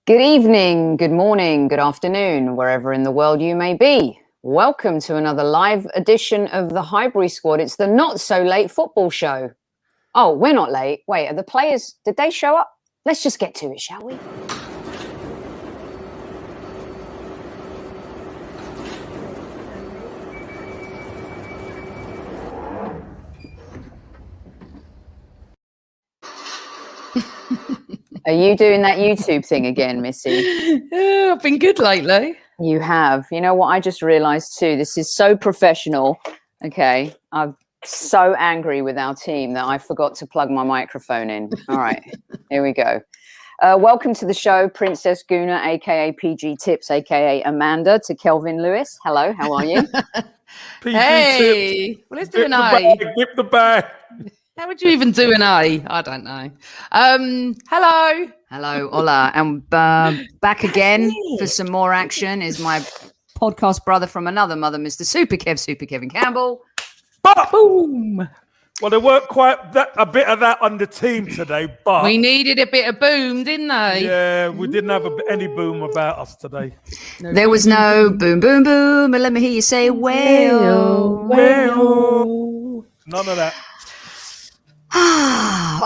Good evening, good morning, good afternoon, wherever in the world you may be. Welcome to another live edition of the Highbury Squad. It's the not so late football show. Oh, we're not late. Wait, are the players, did they show up? Let's just get to it, shall we? Are you doing that YouTube thing again, Missy? I've been good lately. You have. You know what I just realised too? This is so professional. Okay. I'm so angry with our team that I forgot to plug my microphone in. All right. Here we go. Welcome to the show, Princess Guna, a.k.a. PG Tips, a.k.a. Amanda, to Kelvin Lewis. Hello, how are you? PG Tips. Well, let's do an A. Give the bag. How would you even do an A? I don't know. Hello. Hello, hola. And back again for some more action is my podcast brother from another mother, Mr. Super Kevin Campbell. Boom. Well, there weren't quite a bit of that on the team today, but we needed a bit of boom, didn't they? Yeah, we didn't have any boom about us today. There was no boom, boom, boom. And let me hear you say, well. None of that.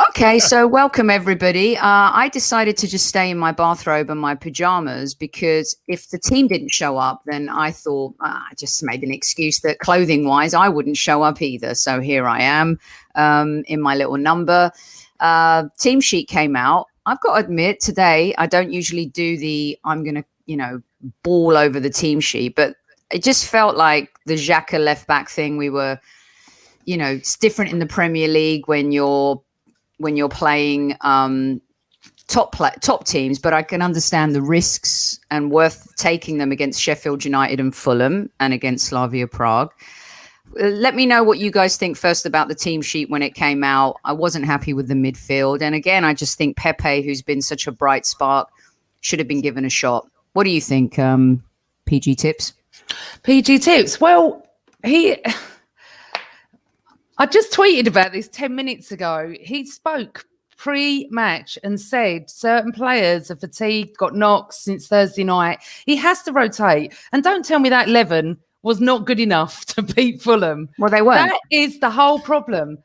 Okay, so welcome everybody. I decided to just stay in my bathrobe and my pajamas because if the team didn't show up, then I thought I just made an excuse that clothing wise I wouldn't show up either. So here I am in my little number. Team sheet came out. I've got to admit today I don't usually do I'm going to, ball over the team sheet, but it just felt like the Xhaka left back thing we were. It's different in the Premier League when you're playing top teams, but I can understand the risks and worth taking them against Sheffield United and Fulham and against Slavia Prague. Let me know what you guys think first about the team sheet when it came out. I wasn't happy with the midfield. And again, I just think Pepe, who's been such a bright spark, should have been given a shot. What do you think, PG Tips? PG Tips. Well, I just tweeted about this 10 minutes ago. He spoke pre-match and said certain players are fatigued, got knocks since Thursday night. He has to rotate. And don't tell me that 11 was not good enough to beat Fulham. Well, they weren't. That is the whole problem.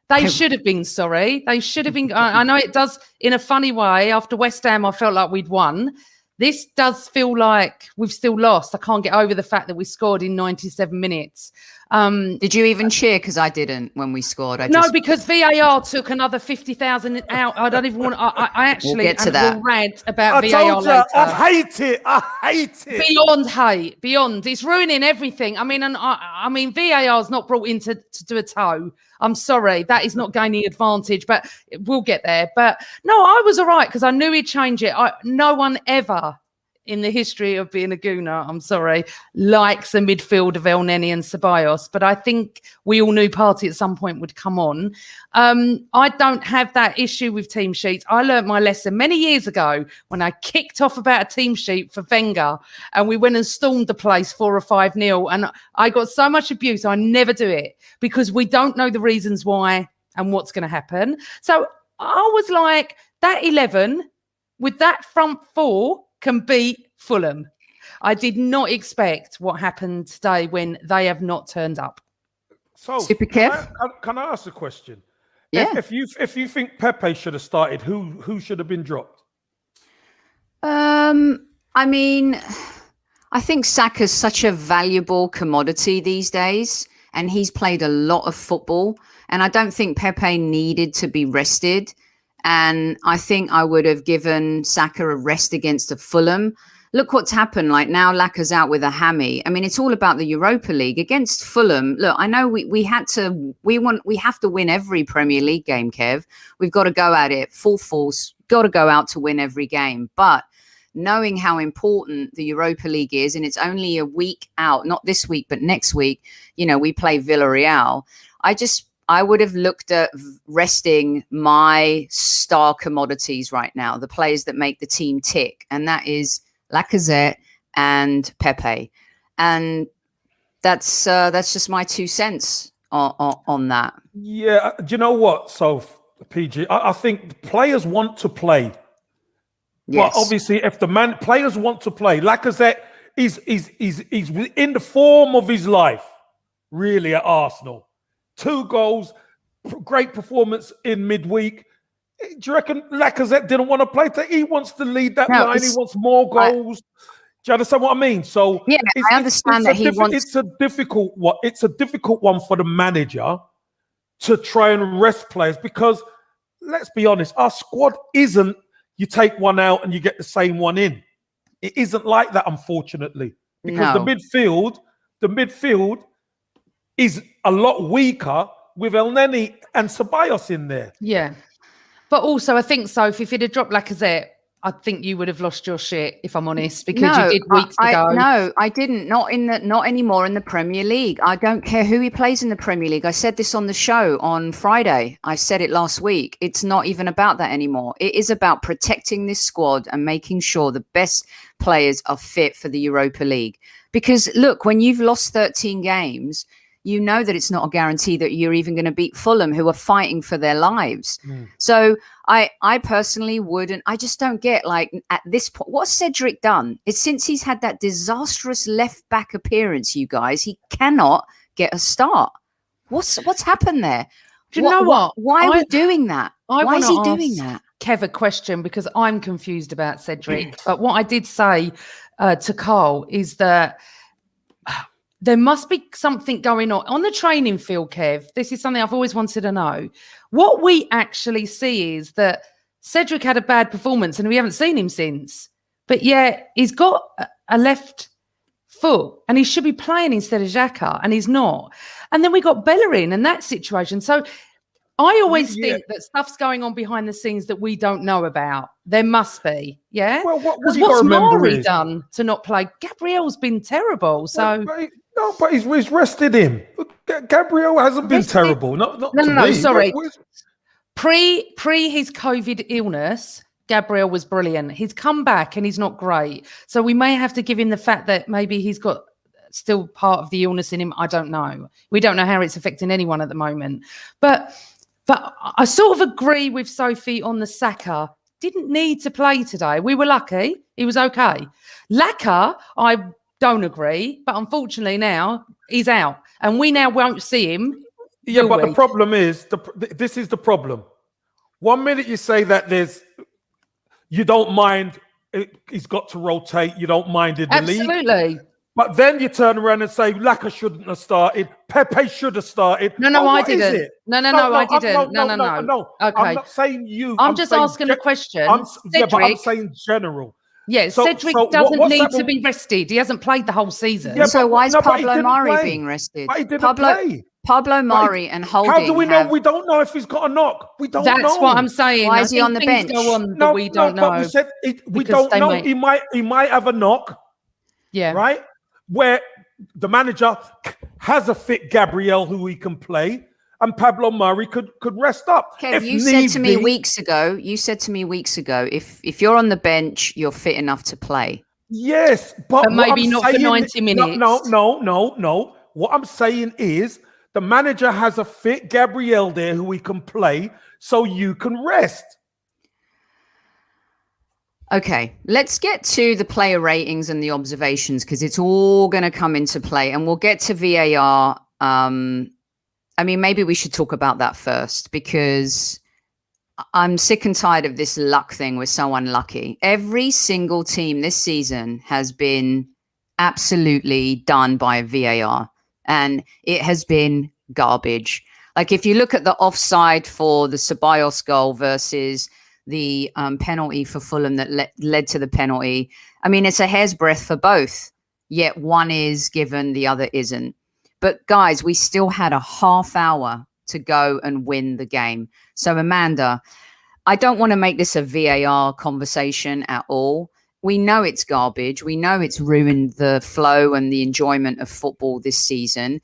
They should have been, sorry. They should have been. I know it does in a funny way. After West Ham, I felt like we'd won. This does feel like we've still lost. I can't get over the fact that we scored in 97 minutes. Did you even cheer? Because I didn't when we scored. Because VAR took another 50,000 out. I don't even want. I actually we'll get to that. Will rant about I VAR told you, later. I hate it. Beyond hate, beyond. It's ruining everything. I mean, VAR is not brought in to do a toe. I'm sorry, that is not gaining advantage, but we'll get there. But no, I was all right because I knew he'd change it. No one ever in the history of being a Gooner, I'm sorry, likes a midfield of El Neni and Ceballos, but I think we all knew Partey at some point would come on. I don't have that issue with team sheets. I learnt my lesson many years ago when I kicked off about a team sheet for Wenger and we went and stormed the place 4 or 5-0 and I got so much abuse. I never do it because we don't know the reasons why and what's going to happen. So I was like, that 11 with that front four can beat Fulham. I did not expect what happened today when they have not turned up. So, Super Kev? Can I ask a question? Yeah. If you think Pepe should have started, who should have been dropped? I mean, I think Saka's such a valuable commodity these days, and he's played a lot of football. And I don't think Pepe needed to be rested. And I think I would have given Saka a rest against a Fulham. Look what's happened. Like now, Lacazette out with a hammy. I mean, it's all about the Europa League against Fulham. Look, I know we have to win every Premier League game, Kev. We've got to go at it full force. Got to go out to win every game. But knowing how important the Europa League is, and it's only a week out, not this week, but next week, we play Villarreal. I would have looked at resting my star commodities right now, the players that make the team tick, and that is Lacazette and Pepe. And that's just my 2 cents on that. Yeah, do you know what? So, PG, I think players want to play. But obviously, if the players want to play, Lacazette is in the form of his life, really, at Arsenal. 2 goals, great performance in midweek. Do you reckon Lacazette didn't want to play? He wants to lead that line. He wants more goals. Do you understand what I mean? So yeah, I understand that he wants. It's a difficult one. It's a difficult one for the manager to try and rest players because, let's be honest, our squad isn't. You take one out and you get the same one in. It isn't like that, unfortunately, because the midfield is a lot weaker with El Neni and Ceballos in there. Yeah. But also, I think, Sophie, if you'd have dropped Lacazette, I think you would have lost your shit, if I'm honest, because you did weeks ago. No, I didn't. Not anymore in the Premier League. I don't care who he plays in the Premier League. I said this on the show on Friday. I said it last week. It's not even about that anymore. It is about protecting this squad and making sure the best players are fit for the Europa League. Because look, when you've lost 13 games, you know that it's not a guarantee that you're even going to beat Fulham, who are fighting for their lives. So I personally wouldn't. I just don't get, like, at this point, what's Cedric done? It's since he's had that disastrous left back appearance, you guys, he cannot get a start. What's happened there? Do you know what? Why are we doing that? Why is he doing that? Kev, a question, because I'm confused about Cedric. But what I did say to Carl is that there must be something going on the training field, Kev. This is something I've always wanted to know. What we actually see is that Cedric had a bad performance and we haven't seen him since. But yeah, he's got a left foot and he should be playing instead of Xhaka, and he's not. And then we got Bellerin and that situation. So I always think that stuff's going on behind the scenes that we don't know about. There must be, yeah? Well, what's Mari done to not play? Gabriel's been terrible, so... No, but he's rested him. Gabriel hasn't been terrible. No, sorry. Pre his COVID illness, Gabriel was brilliant. He's come back and he's not great. So we may have to give him the fact that maybe he's got still part of the illness in him. I don't know. We don't know how it's affecting anyone at the moment. But I sort of agree with Sophie on the Saka. Didn't need to play today. We were lucky. He was okay. Laka, I don't agree, but unfortunately now he's out and we now won't see him. Yeah, but the problem is, this is the problem. 1 minute you say that you don't mind, he's got to rotate, you don't mind in the league. Absolutely. But then you turn around and say, Laka shouldn't have started, Pepe should have started. No, I didn't. No, I didn't. No. Okay. I'm not saying you. I'm just asking a question. But I'm saying general. Yeah, Cedric doesn't need to be rested. He hasn't played the whole season. Yeah, so why is Pablo Mari being rested? But he didn't play. Pablo Mari and Holding. How do we know? We don't know if he's got a knock. We don't know. That's what I'm saying. Why is he on the bench? We don't know. We said we don't know. He might have a knock. Yeah. Right? Where the manager has a fit Gabriel who he can play, and Pablo Mari could rest up. Kev, you said to me weeks ago, if you're on the bench, you're fit enough to play. Yes, but maybe not for 90 minutes. No. What I'm saying is the manager has a fit Gabriel there who he can play, so you can rest. Okay, let's get to the player ratings and the observations, because it's all going to come into play, and we'll get to VAR. I mean, maybe we should talk about that first, because I'm sick and tired of this luck thing. We're so unlucky. Every single team this season has been absolutely done by VAR, and it has been garbage. Like, if you look at the offside for the Ceballos goal versus the penalty for Fulham that led to the penalty, I mean, it's a hair's breadth for both, yet one is given, the other isn't. But guys, we still had a half hour to go and win the game. So Amanda, I don't want to make this a VAR conversation at all. We know it's garbage. We know it's ruined the flow and the enjoyment of football this season.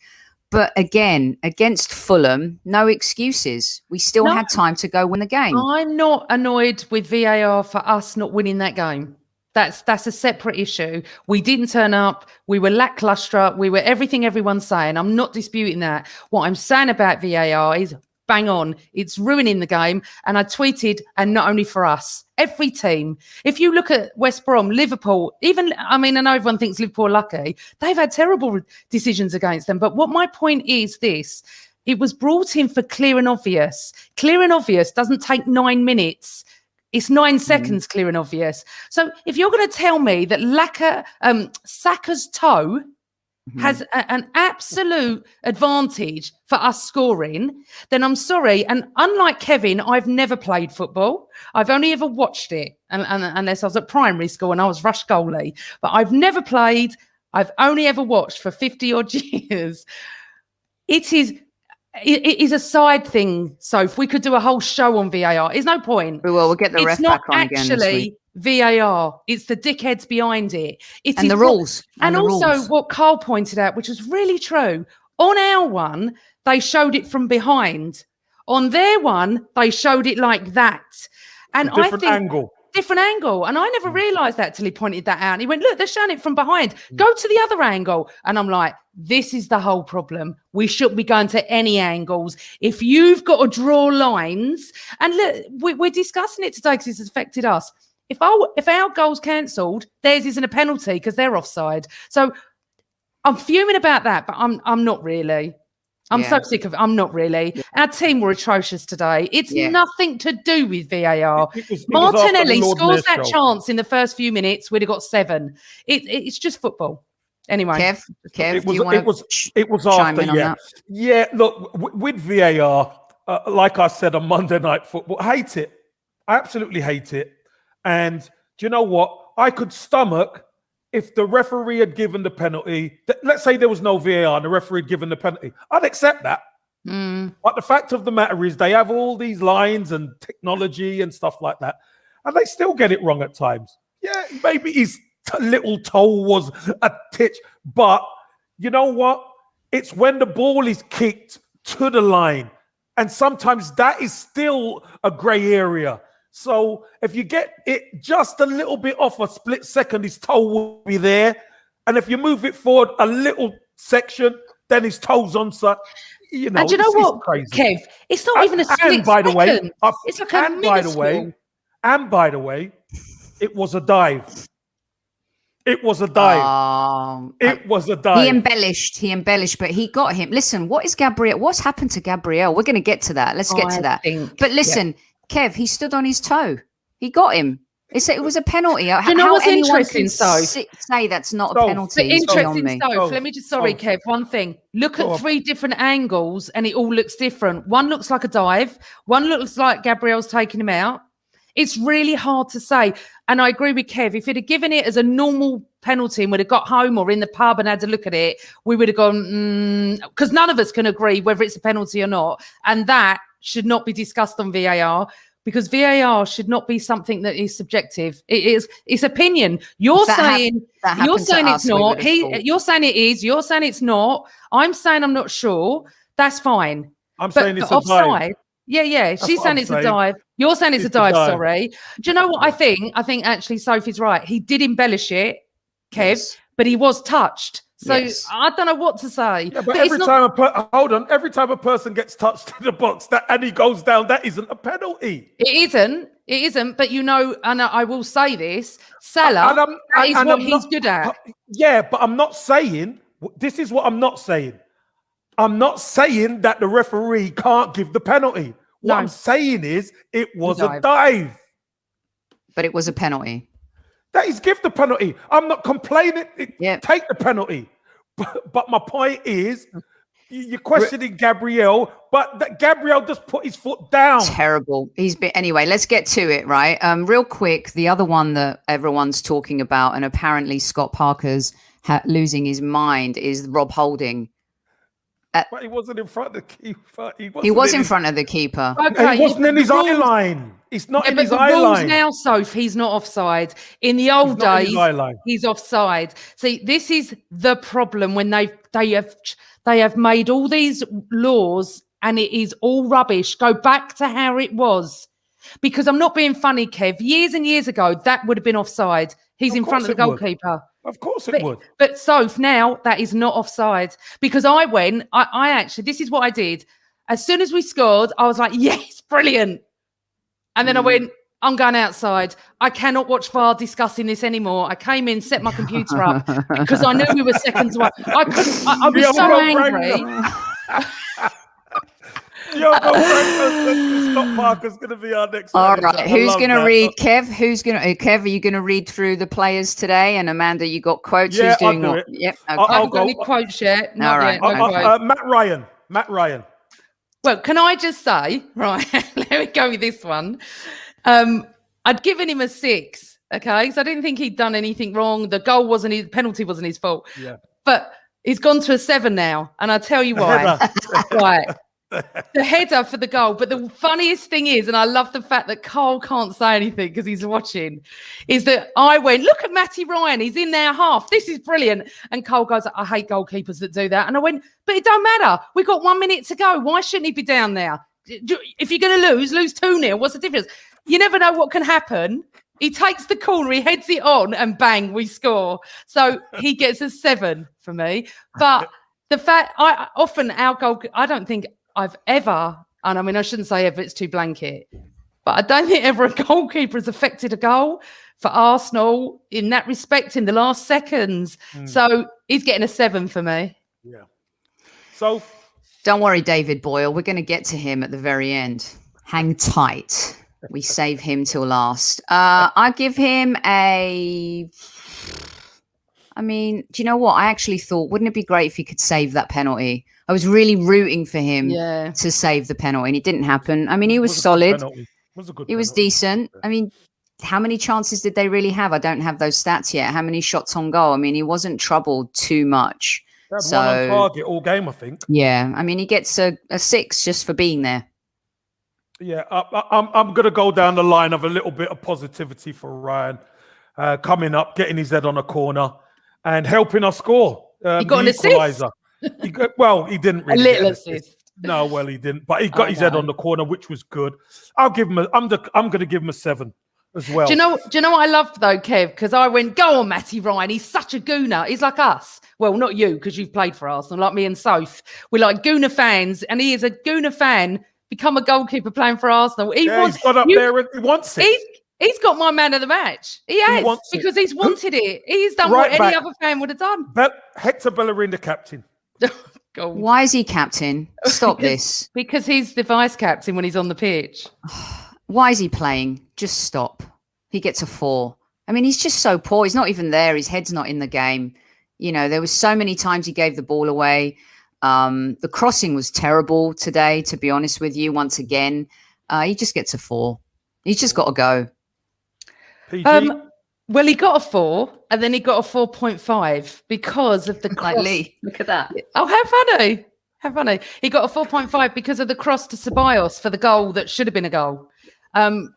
But again, against Fulham, no excuses. We still had time to go win the game. I'm not annoyed with VAR for us not winning that game. That's a separate issue. We didn't turn up. We were lackluster. We were everything everyone's saying. I'm not disputing that. What I'm saying about VAR is bang on. It's ruining the game. And I tweeted, and not only for us, every team. If you look at West Brom, Liverpool, I know everyone thinks Liverpool are lucky. They've had terrible decisions against them. But what my point is this, it was brought in for clear and obvious. Clear and obvious doesn't take 9 minutes. It's 9 seconds, clear and obvious. So if you're going to tell me that Saka's toe has an absolute advantage for us scoring, then I'm sorry. And unlike Kevin, I've never played football. I've only ever watched it, unless I was at primary school and I was rush goalie. But I've never played. I've only ever watched for 50 odd years. It is a side thing. So if we could do a whole show on VAR, there's no point. We'll get the ref back on again this week. It's not actually VAR. It's the dickheads behind it. And the rules. And also what Carl pointed out, which was really true. On our one, they showed it from behind. On their one, they showed it like that. And Different angle. And I never realised that till he pointed that out. And he went, look, they're showing it from behind. Go to the other angle. And I'm like, this is the whole problem. We shouldn't be going to any angles. If you've got to draw lines, and look, we're discussing it today because it's affected us. If our goal's cancelled, theirs isn't a penalty because they're offside. So I'm fuming about that, but I'm not really. I'm so sick of it. I'm not really. Yeah. Our team were atrocious today. It's nothing to do with VAR. Martinelli scores that chance in the first few minutes, we'd have got 7. It's just football. Anyway, Kev, it was after, that? Yeah, look, with VAR, like I said on Monday Night Football, hate it. I absolutely hate it. And do you know what? I could stomach if the referee had given the penalty. Let's say there was no VAR and the referee had given the penalty. I'd accept that. But the fact of the matter is they have all these lines and technology and stuff like that. And they still get it wrong at times. Yeah, maybe his little toe was a titch. But you know what? It's when the ball is kicked to the line. And sometimes that is still a grey area. So if you get it just a little bit off a split second, his toe will be there. And if you move it forward a little section, then his toe's on. So, you know, and you know what, crazy. Kev? It's not even a split second. It's like a minuscule. And by the way, it was a dive. It was a dive. It was a dive. He embellished, but he got him. Listen, what's happened to Gabriel? We're going to get to that. Let's get to that. But listen, Kev, he stood on his toe. He got him. It was a penalty. You know what's interesting, say that's not a penalty. But interesting, let me just, Kev, one thing. Look at 3 different angles and it all looks different. One looks like a dive. One looks like Gabriel's taking him out. It's really hard to say. And I agree with Kev. If he'd have given it as a normal penalty and would have got home or in the pub and had to look at it, we would have gone, because none of us can agree whether it's a penalty or not. And that should not be discussed on VAR, because VAR should not be something that is subjective. It's opinion. You're saying it's not. You're saying it is. You're saying it's not. I'm saying I'm not sure. That's fine. I'm saying it's offside. Yeah. She's saying it's a dive. You're saying it's a dive. Sorry. Do you know what I think? I think actually Sophie's right. He did embellish it, Kev, but he was touched. So I don't know what to say. Yeah, but every time a person gets touched in the box and he goes down, that isn't a penalty. It isn't. But you know, and I will say this, Salah, that is what he's good at. Yeah, but I'm not saying, this is what I'm not saying. I'm not saying that the referee can't give the penalty. What I'm saying is it was a dive. But it was a penalty. That is, give the penalty. I'm not complaining. Take the penalty. But my point is, you're questioning Gabriel, but Gabriel just put his foot down. Terrible. Anyway, let's get to it, right? Real quick, the other one that everyone's talking about, and apparently Scott Parker's losing his mind, is Rob Holding. But he wasn't in front of the keeper. He was in front of the keeper. Okay, he wasn't in his eye line. It's not in his eye line. Now, Soph, he's not offside. In the old days, he's offside. See, this is the problem when they have made all these laws and it is all rubbish. Go back to how it was. Because I'm not being funny, Kev. Years and years ago, that would have been offside. He's in front of the goalkeeper. Of course it would. But Soph, now that is not offside. Because I actually, this is what I did. As soon as we scored, I was like, yes, brilliant. And then I went, I'm going outside. I cannot watch VAR discussing this anymore. I came in, set my computer up because I knew we were seconds away. I was so angry. Scott Parker's going to be our next. All right, who's going to read? Kev, Kev? Are you going to read through the players today? And Amanda, you got quotes? Yeah, who's doing I'll do what? it. Yep. Okay. I haven't got any quotes yet. Not yet. No quotes. Matt Ryan. Well, can I just say, right? Let me go with this one. I'd given him a 6. Okay, so I didn't think he'd done anything wrong. The goal wasn't his penalty, wasn't his fault. Yeah, but he's gone to a 7 now, and I'll tell you why. Right. The header for the goal. But the funniest thing is, and I love the fact that Carl can't say anything because he's watching, is that I went, look at Matty Ryan. He's in their half. This is brilliant. And Carl goes, I hate goalkeepers that do that. And I went, but it don't matter. We've got 1 minute to go. Why shouldn't he be down there? If you're going to lose 2-0. What's the difference? You never know what can happen. He takes the corner, he heads it on, and bang, we score. So he gets a 7 for me. But the fact, I don't think I've ever, and I mean, I shouldn't say ever, it's too blanket, but I don't think ever a goalkeeper has affected a goal for Arsenal in that respect in the last seconds. So he's getting a 7 for me. Yeah. So don't worry, David Boyle. We're going to get to him at the very end. Hang tight. We save him till last. I give him I mean, do you know what? I actually thought, wouldn't it be great if he could save that penalty? I was really rooting for him to save the penalty, and it didn't happen. I mean, he was solid. He was decent. I mean, how many chances did they really have? I don't have those stats yet. How many shots on goal? I mean, he wasn't troubled too much. One on target all game, I think. Yeah. I mean, he gets a 6 just for being there. Yeah, I'm going to go down the line of a little bit of positivity for Ryan. Coming up, getting his head on a corner and helping us score. He got an assist. He didn't really. A little assist. No, well, he didn't. But he got his head on the corner, which was good. I'll give him I'm going to give him a 7 as well. Do you know what I loved though, Kev? Because I went, go on, Matty Ryan. He's such a gooner. He's like us. Well, not you, because you've played for Arsenal, like me and Soph. We're like gooner fans, and he is a gooner fan. Become a goalkeeper playing for Arsenal. He's got up there and he wants it. He's got my man of the match. He has, because he's wanted it. He's done what any other fan would have done. Hector Bellerin, the captain. Why is he captain? Stop this. Because he's the vice captain when he's on the pitch. Why is he playing? Just stop. He gets a 4. I mean, he's just so poor. He's not even there. His head's not in the game. You know, there was so many times he gave the ball away. The crossing was terrible today, to be honest with you. Once again, he just gets a 4. He's just got to go. PG? Well, he got a 4, and then he got a 4.5 because of the cross. Like Lee. Look at that. Oh, how funny. How funny. He got a 4.5 because of the cross to Ceballos for the goal that should have been a goal.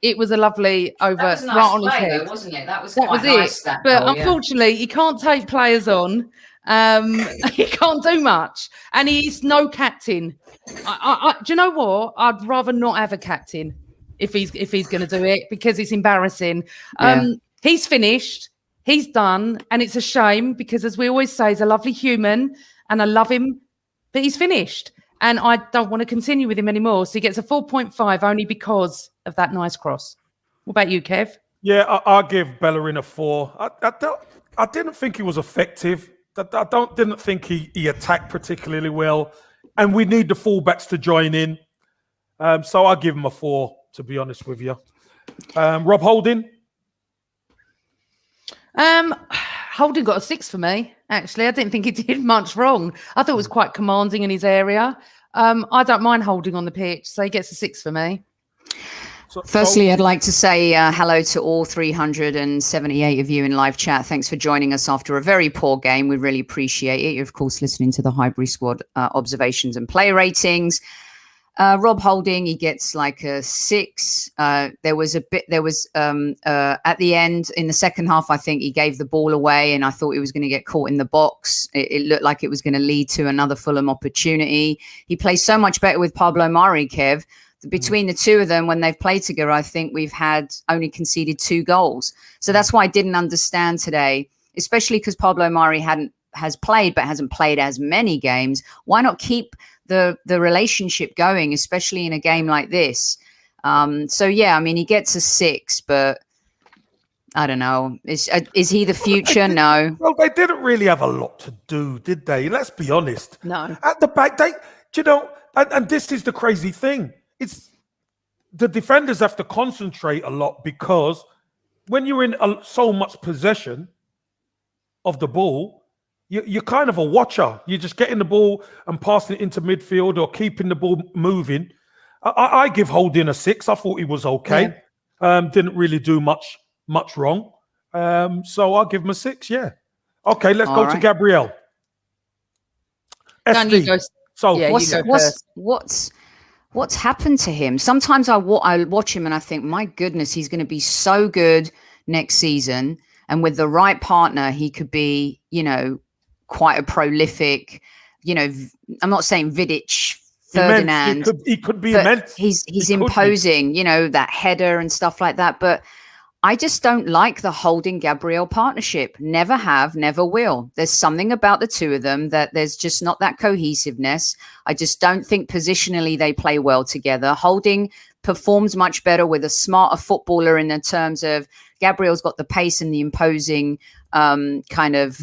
It was a lovely over nice right on his play, head. though, wasn't it? That was nice, it. But unfortunately, he can't take players on. He can't do much, and he's no captain. Do you know what? I'd rather not have a captain if he's going to do it, because it's embarrassing. He's finished. He's done, and it's a shame because, as we always say, he's a lovely human, and I love him, but he's finished. And I don't want to continue with him anymore. So he gets a 4.5 only because of that nice cross. What about you, Kev? Yeah, I'll give Bellerin a 4. I didn't think he was effective. I didn't think he attacked particularly well. And we need the fullbacks to join in. So I'll give him a 4, to be honest with you. Rob Holding? Holding got a 6 for me, actually. I didn't think he did much wrong. I thought it was quite commanding in his area. I don't mind Holding on the pitch, so he gets a 6 for me. Firstly, I'd like to say hello to all 378 of you in live chat. Thanks for joining us after a very poor game. We really appreciate it. You're, of course, listening to the Highbury squad observations and play ratings. Rob Holding, he gets like a 6. There was at the end in the second half, I think he gave the ball away, and I thought he was going to get caught in the box. It looked like it was going to lead to another Fulham opportunity. He plays so much better with Pablo Mari, Kev. Between the two of them, when they've played together, I think we've had only conceded 2 goals. So that's why I didn't understand today, especially because Pablo Mari hadn't has played but hasn't played as many games. Why not keep the relationship going, especially in a game like this? So yeah, I mean, he gets a 6, but I don't know. Is he the future? No. Well, they didn't really have a lot to do, did they? Let's be honest. No. At the back, and this is the crazy thing. It's the defenders have to concentrate a lot, because when you're in so much possession of the ball, you're kind of a watcher. You're just getting the ball and passing it into midfield or keeping the ball moving. I give Holding a 6. I thought he was okay. Yeah. Didn't really do much wrong. So I'll give him a 6. Yeah. Okay, let's go to Gabriel. SD. So yeah, what's happened to him? Sometimes I watch him and I think, my goodness, he's going to be so good next season. And with the right partner, he could be, quite a prolific, I'm not saying Vidic, Ferdinand. He could be immense. He's imposing, that header and stuff like that. But I just don't like the Holding Gabriel partnership. Never have, never will. There's something about the two of them that there's just not that cohesiveness. I just don't think positionally they play well together. Holding performs much better with a smarter footballer in the terms of Gabriel's got the pace and the imposing kind of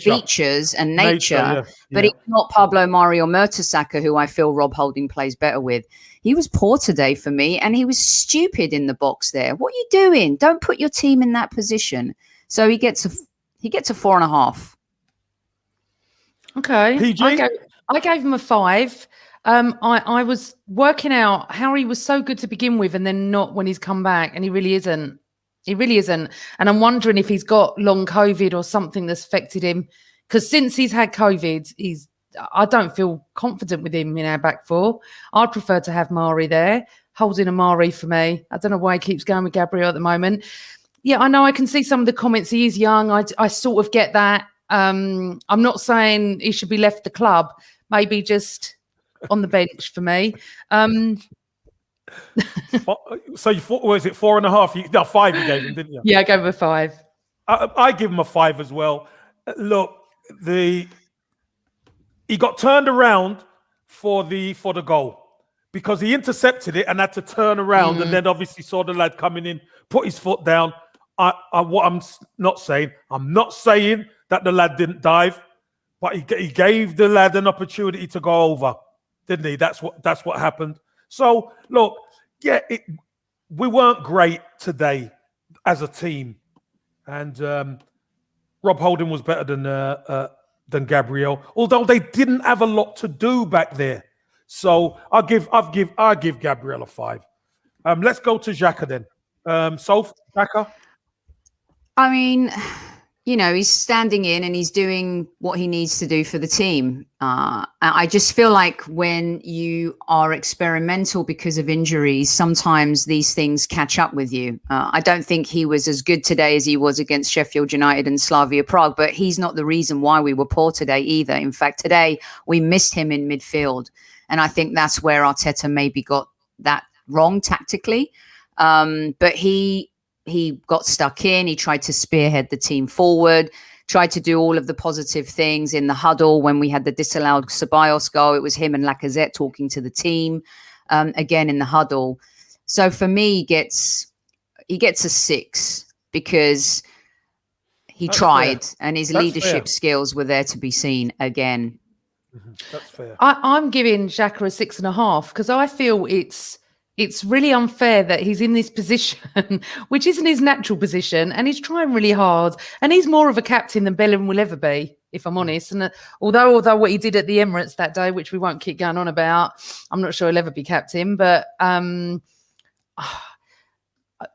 features and nature. But he's not Pablo Mario Mertesacker, who I feel Rob Holding plays better with. He was poor today for me, and he was stupid in the box there. What are you doing? Don't put your team in that position. So he gets a 4.5. Okay. PG? I gave him a 5. I was working out how he was so good to begin with and then not when he's come back, and he really isn't. He really isn't. And I'm wondering if he's got long COVID or something that's affected him, because since he's had COVID, I don't feel confident with him in our back four. I'd prefer to have Mari there, holding a Mari for me. I don't know why he keeps going with Gabriel at the moment. Yeah, I know I can see some of the comments. He is young. I sort of get that. I'm not saying he should be left the club. Maybe just on the bench for me. So you thought, was it 4.5? 5 you gave him, didn't you? Yeah, I gave him a 5. I give him a 5 as well. Look, he got turned around for the goal because he intercepted it and had to turn around, and then obviously saw the lad coming in, put his foot down. What I'm not saying that the lad didn't dive, but he gave the lad an opportunity to go over, didn't he? That's what happened. So look, yeah, we weren't great today as a team, and Rob Holding was better than Gabriel, although they didn't have a lot to do back there. So I'll give Gabriel a 5. Let's go to Xhaka then. Soph, Xhaka. I mean, he's standing in and he's doing what he needs to do for the team. I just feel like when you are experimental because of injuries, sometimes these things catch up with you. I don't think he was as good today as he was against Sheffield United and Slavia Prague, but he's not the reason why we were poor today either. In fact, today we missed him in midfield. And I think that's where Arteta maybe got that wrong tactically. But he got stuck in. He tried to spearhead the team forward, tried to do all of the positive things in the huddle. When we had the disallowed Ceballos goal, it was him and Lacazette talking to the team again in the huddle. So for me, he gets a 6 because he tried and his leadership skills were there to be seen again. That's fair. I'm giving Xhaka a 6.5 because I feel it's really unfair that he's in this position, which isn't his natural position, and he's trying really hard. And he's more of a captain than Bellerin will ever be, if I'm honest. And although what he did at the Emirates that day, which we won't keep going on about, I'm not sure he'll ever be captain. But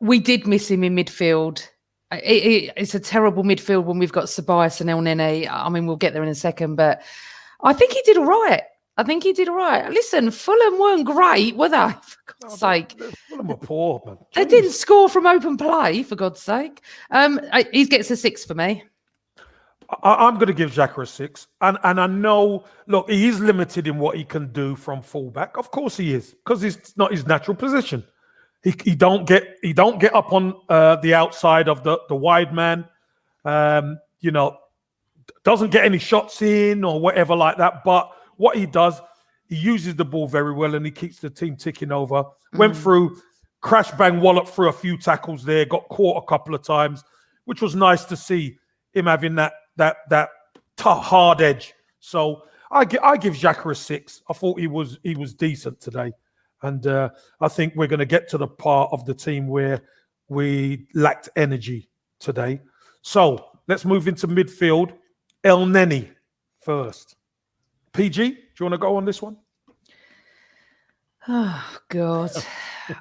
we did miss him in midfield. It's a terrible midfield when we've got Ceballos and El Nene. I mean, we'll get there in a second, but I think he did all right. Listen, Fulham weren't great, were they? For God's sake. Fulham were poor, man. They didn't score from open play, for God's sake. He gets a 6 for me. I'm going to give Xhaka a 6. And I know, look, he is limited in what he can do from fullback. Of course he is, because it's not his natural position. He don't get up on the outside of the wide man. doesn't get any shots in or whatever like that. But what he does, he uses the ball very well and he keeps the team ticking over. Went through, crash bang wallop through a few tackles there, got caught a couple of times, which was nice to see him having that tough, hard edge. So I give Xhaka a 6. I thought he was decent today. And I think we're going to get to the part of the team where we lacked energy today. So let's move into midfield. El Neni first. PG, do you want to go on this one? Oh, God.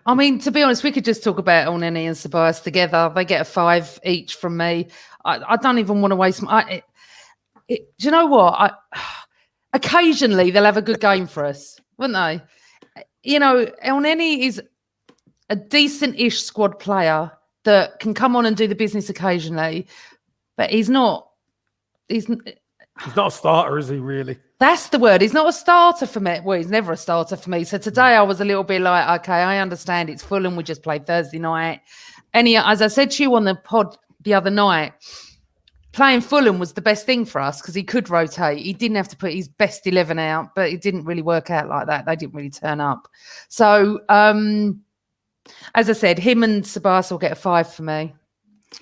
I mean, to be honest, we could just talk about El Neni and Ceballos together. They get a 5 each from me. I don't even want to waste my... do you know what? Occasionally, they'll have a good game for us, wouldn't they? You know, El Neni is a decent-ish squad player that can come on and do the business occasionally, but he's not... He's not a starter, is he, really? That's the word. He's not a starter for me. Well, he's never a starter for me. So today I was a little bit like, okay, I understand it's Fulham. We just played Thursday night. And as I said to you on the pod the other night, playing Fulham was the best thing for us because he could rotate. He didn't have to put his best 11 out, but it didn't really work out like that. They didn't really turn up. So, as I said, him and Ceballos will get a 5 for me.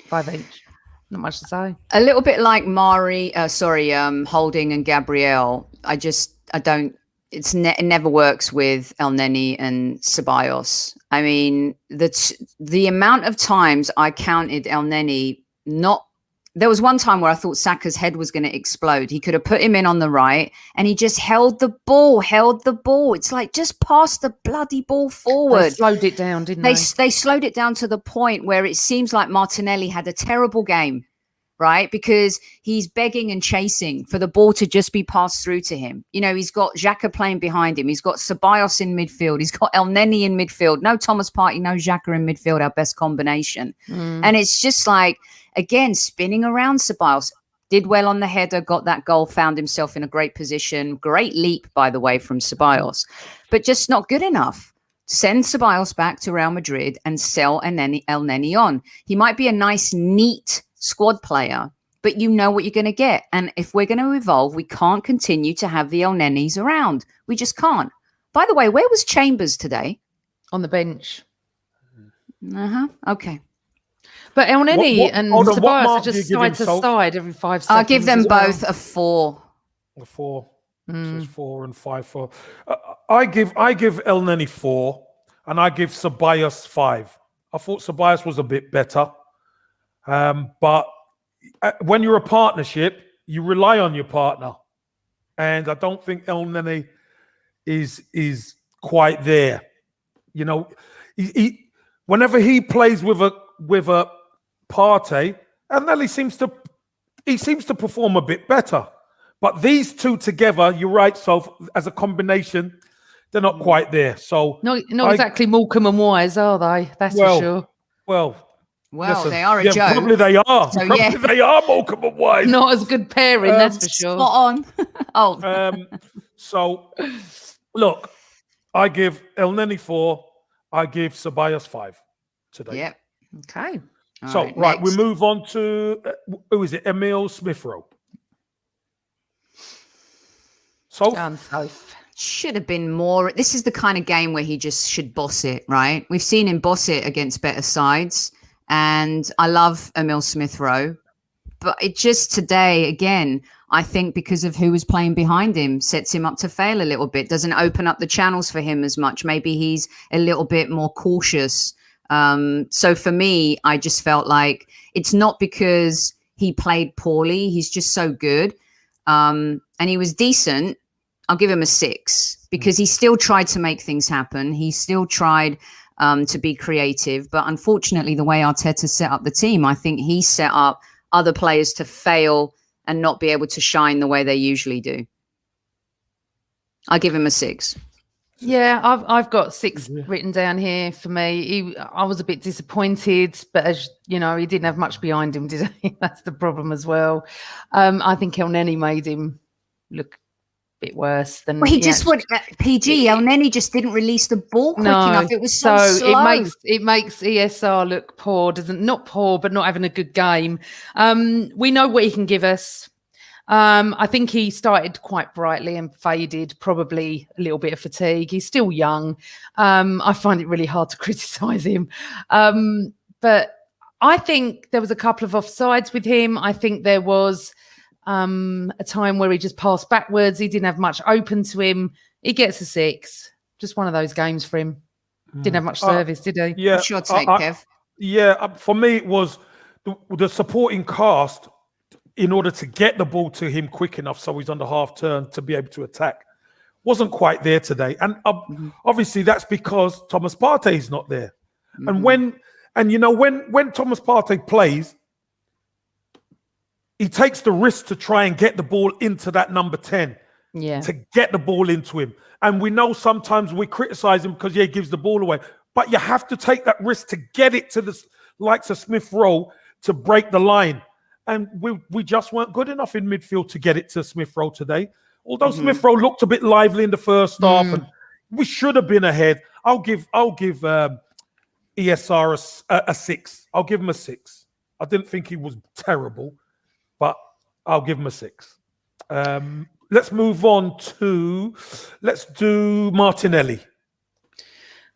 5 each. Not much to say. A little bit like Holding and Gabriel. It never works with El Neni and Ceballos. I mean, the amount of times I counted El Neni there was one time where I thought Saka's head was going to explode. He could have put him in on the right and he just held the ball. It's like, just pass the bloody ball forward. They slowed it down, didn't they? They slowed it down to the point where it seems like Martinelli had a terrible game, right? Because he's begging and chasing for the ball to just be passed through to him. You know, he's got Xhaka playing behind him. He's got Ceballos in midfield. He's got El Neni in midfield. No Thomas Partey, no Xhaka in midfield, our best combination. And it's just like, again, spinning around Ceballos. Did well on the header, got that goal, found himself in a great position. Great leap, by the way, from Ceballos. But just not good enough. Send Ceballos back to Real Madrid and sell El Neni on. He might be a nice, neat squad player, but you know what you're going to get. And if we're going to evolve, we can't continue to have the El Nenis around. We just can't. By the way, where was Chambers today? On the bench. Okay. But El Neni and Ceballos are just side to side every 5 seconds. I'll give them both a 4. A 4. So it's 4 and 5 for. I give El Neni 4, and I give Ceballos 5. I thought Ceballos was a bit better, but when you're a partnership, you rely on your partner, and I don't think El Neni is quite there. You know, whenever he plays with a Partey, and then he seems to perform a bit better. But these two together, you're right, so as a combination, they're not quite there. So not exactly Morecambe and Wise, are they? That's for sure. Well, listen, they are a joke. Probably they are. So, they are Morecambe and Wise. Not as good pairing, that's for sure. Spot on. So look, I give El Neni 4. I give Ceballos 5 today. Yep. Okay. So, right, we move on to, who is it? Emil Smith-Rowe. So, should have been more. This is the kind of game where he just should boss it, right? We've seen him boss it against better sides. And I love Emil Smith-Rowe. But it just today, again, I think because of who was playing behind him, sets him up to fail a little bit. Doesn't open up the channels for him as much. Maybe he's a little bit more cautious. So for me, I just felt like it's not because he played poorly. He's just so good. And he was decent. I'll give him a 6 because he still tried to make things happen. He still tried to be creative. But unfortunately, the way Arteta set up the team, I think he set up other players to fail and not be able to shine the way they usually do. I'll give him a 6. Yeah, I've got 6 written down here for me. I was a bit disappointed, but as you know, he didn't have much behind him, did he? That's the problem as well. I think El Neni made him look a bit worse than. Well, he just would. PG El Neni just didn't release the ball quick enough. It was so slow. It makes ESR look poor, not poor, but not having a good game. We know what he can give us. I think he started quite brightly and faded, probably a little bit of fatigue. He's still young. I find it really hard to criticise him. But I think there was a couple of offsides with him. I think there was a time where he just passed backwards. He didn't have much open to him. He gets a 6. Just one of those games for him. Didn't have much service, did he? Yeah, What's your take, Kev? Yeah, for me, it was the supporting cast in order to get the ball to him quick enough so he's on the half turn to be able to attack. Wasn't quite there today. And obviously that's because Thomas Partey is not there. And when Thomas Partey plays, he takes the risk to try and get the ball into that number 10. Yeah. To get the ball into him. And we know sometimes we criticize him because he gives the ball away. But you have to take that risk to get it to the likes of Smith Rowe to break the line. And we just weren't good enough in midfield to get it to Smith Rowe today. Although Smith Rowe looked a bit lively in the first half, and we should have been ahead. I'll give ESR a 6. I'll give him a 6. I didn't think he was terrible, but I'll give him a 6. Let's move on to Martinelli.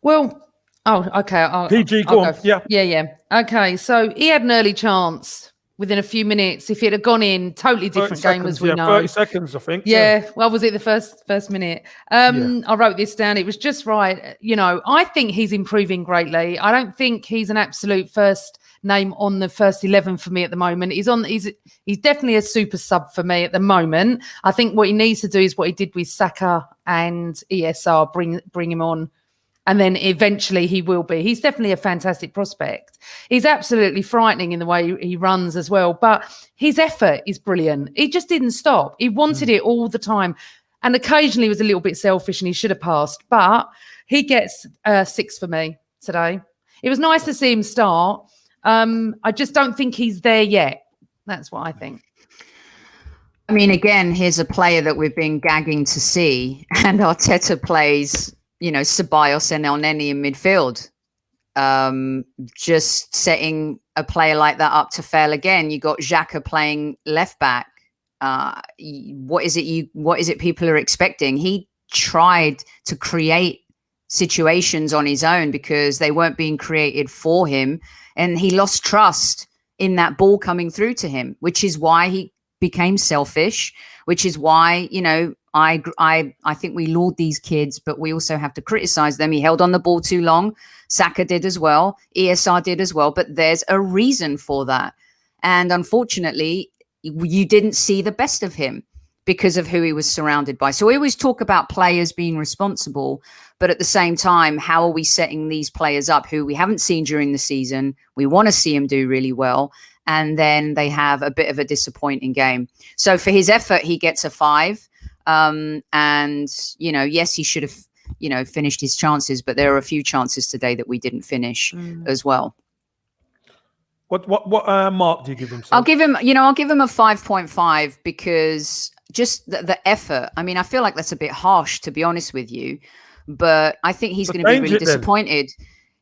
Well, okay. PG, go on. Yeah. Okay, so he had an early chance within a few minutes. If it had gone in, totally different game as we know. 30 seconds, I think. Yeah. Well, was it the first minute? I wrote this down. It was just right. I think he's improving greatly. I don't think he's an absolute first name on the first 11 for me at the moment. He's definitely a super sub for me at the moment. I think what he needs to do is what he did with Saka and ESR, bring him on. And then eventually he will be. He's definitely a fantastic prospect. He's absolutely frightening in the way he runs as well. But his effort is brilliant. He just didn't stop. He wanted it all the time. And occasionally was a little bit selfish and he should have passed. But he gets 6 for me today. It was nice to see him start. I just don't think he's there yet. That's what I think. I mean, again, here's a player that we've been gagging to see. And Arteta plays... Ceballos and El Neni in midfield. Just setting a player like that up to fail again. You got Xhaka playing left back. What is it people are expecting? He tried to create situations on his own because they weren't being created for him, and he lost trust in that ball coming through to him, which is why he became selfish, which is why, I think we laud these kids, but we also have to criticize them. He held on the ball too long. Saka did as well. ESR did as well. But there's a reason for that. And unfortunately, you didn't see the best of him because of who he was surrounded by. So we always talk about players being responsible. But at the same time, how are we setting these players up who we haven't seen during the season? We want to see them do really well. And then they have a bit of a disappointing game. So for his effort, he gets a 5. Yes, he should have, finished his chances, but there are a few chances today that we didn't finish as well. What mark do you give him? I'll give him a 5.5 because just the effort. I mean, I feel like that's a bit harsh, to be honest with you, but I think he's going to be really disappointed.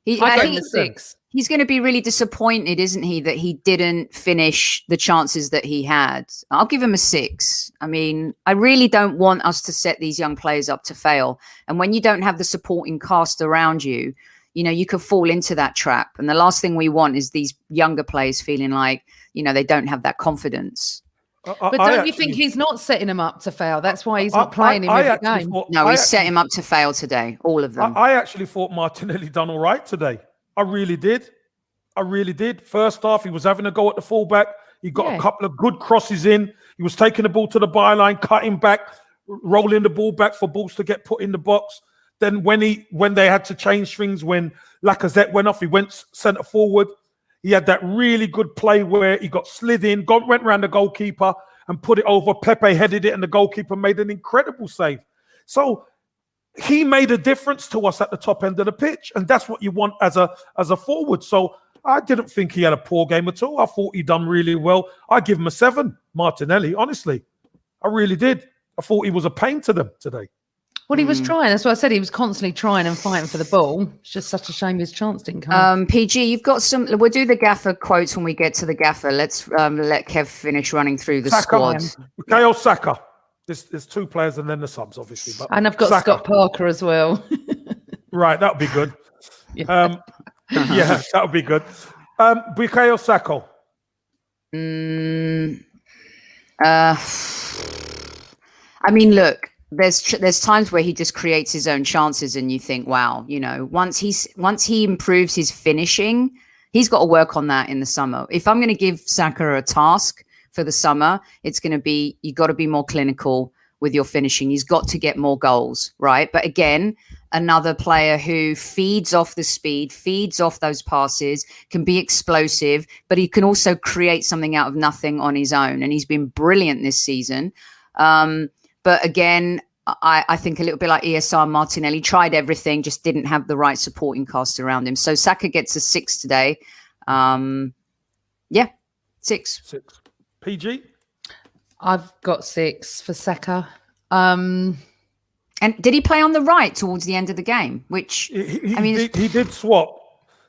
I think 6. He's going to be really disappointed, isn't he, that he didn't finish the chances that he had. I'll give him a 6. I mean, I really don't want us to set these young players up to fail. And when you don't have the supporting cast around you, you could fall into that trap. And the last thing we want is these younger players feeling like, they don't have that confidence. But don't you think he's not setting them up to fail? That's why he's not playing him every game. No, he set him up to fail today, all of them. I actually thought Martinelli done all right today. I really did. First half, he was having a go at the fullback. He got a couple of good crosses in. He was taking the ball to the byline, cutting back, rolling the ball back for balls to get put in the box. Then when they had to change things, when Lacazette went off, he went centre forward. He had that really good play where he got slid in, went around the goalkeeper and put it over. Pepe headed it and the goalkeeper made an incredible save. So he made a difference to us at the top end of the pitch, and that's what you want as a forward. So I didn't think he had a poor game at all. I thought he done really well. I give him a 7, Martinelli, honestly. I really did. I thought he was a pain to them today. Well, he was trying. That's what I said. He was constantly trying and fighting for the ball. It's just such a shame his chance didn't come. PG, you've got some. We'll do the gaffer quotes when we get to the gaffer. Let's let Kev finish running through the squad. Bukayo Saka. There's 2 players and then the subs, obviously. But and I've got Saka. Scott Parker as well. Right, that would be good. Yeah. Yeah, that would be good. Bukayo Saka. I mean, look, there's times where he just creates his own chances, and you think, wow, once he improves his finishing, he's got to work on that in the summer. If I'm going to give Saka a task for the summer, it's going to be, you got to be more clinical with your finishing. He's got to get more goals, right? But again, another player who feeds off the speed, feeds off those passes, can be explosive, but he can also create something out of nothing on his own. And he's been brilliant this season. But again, I think a little bit like ESR Martinelli, tried everything, just didn't have the right supporting cast around him. So Saka gets a 6 today. 6. PG? I've got 6 for Saka. And did he play on the right towards the end of the game? Which he did swap.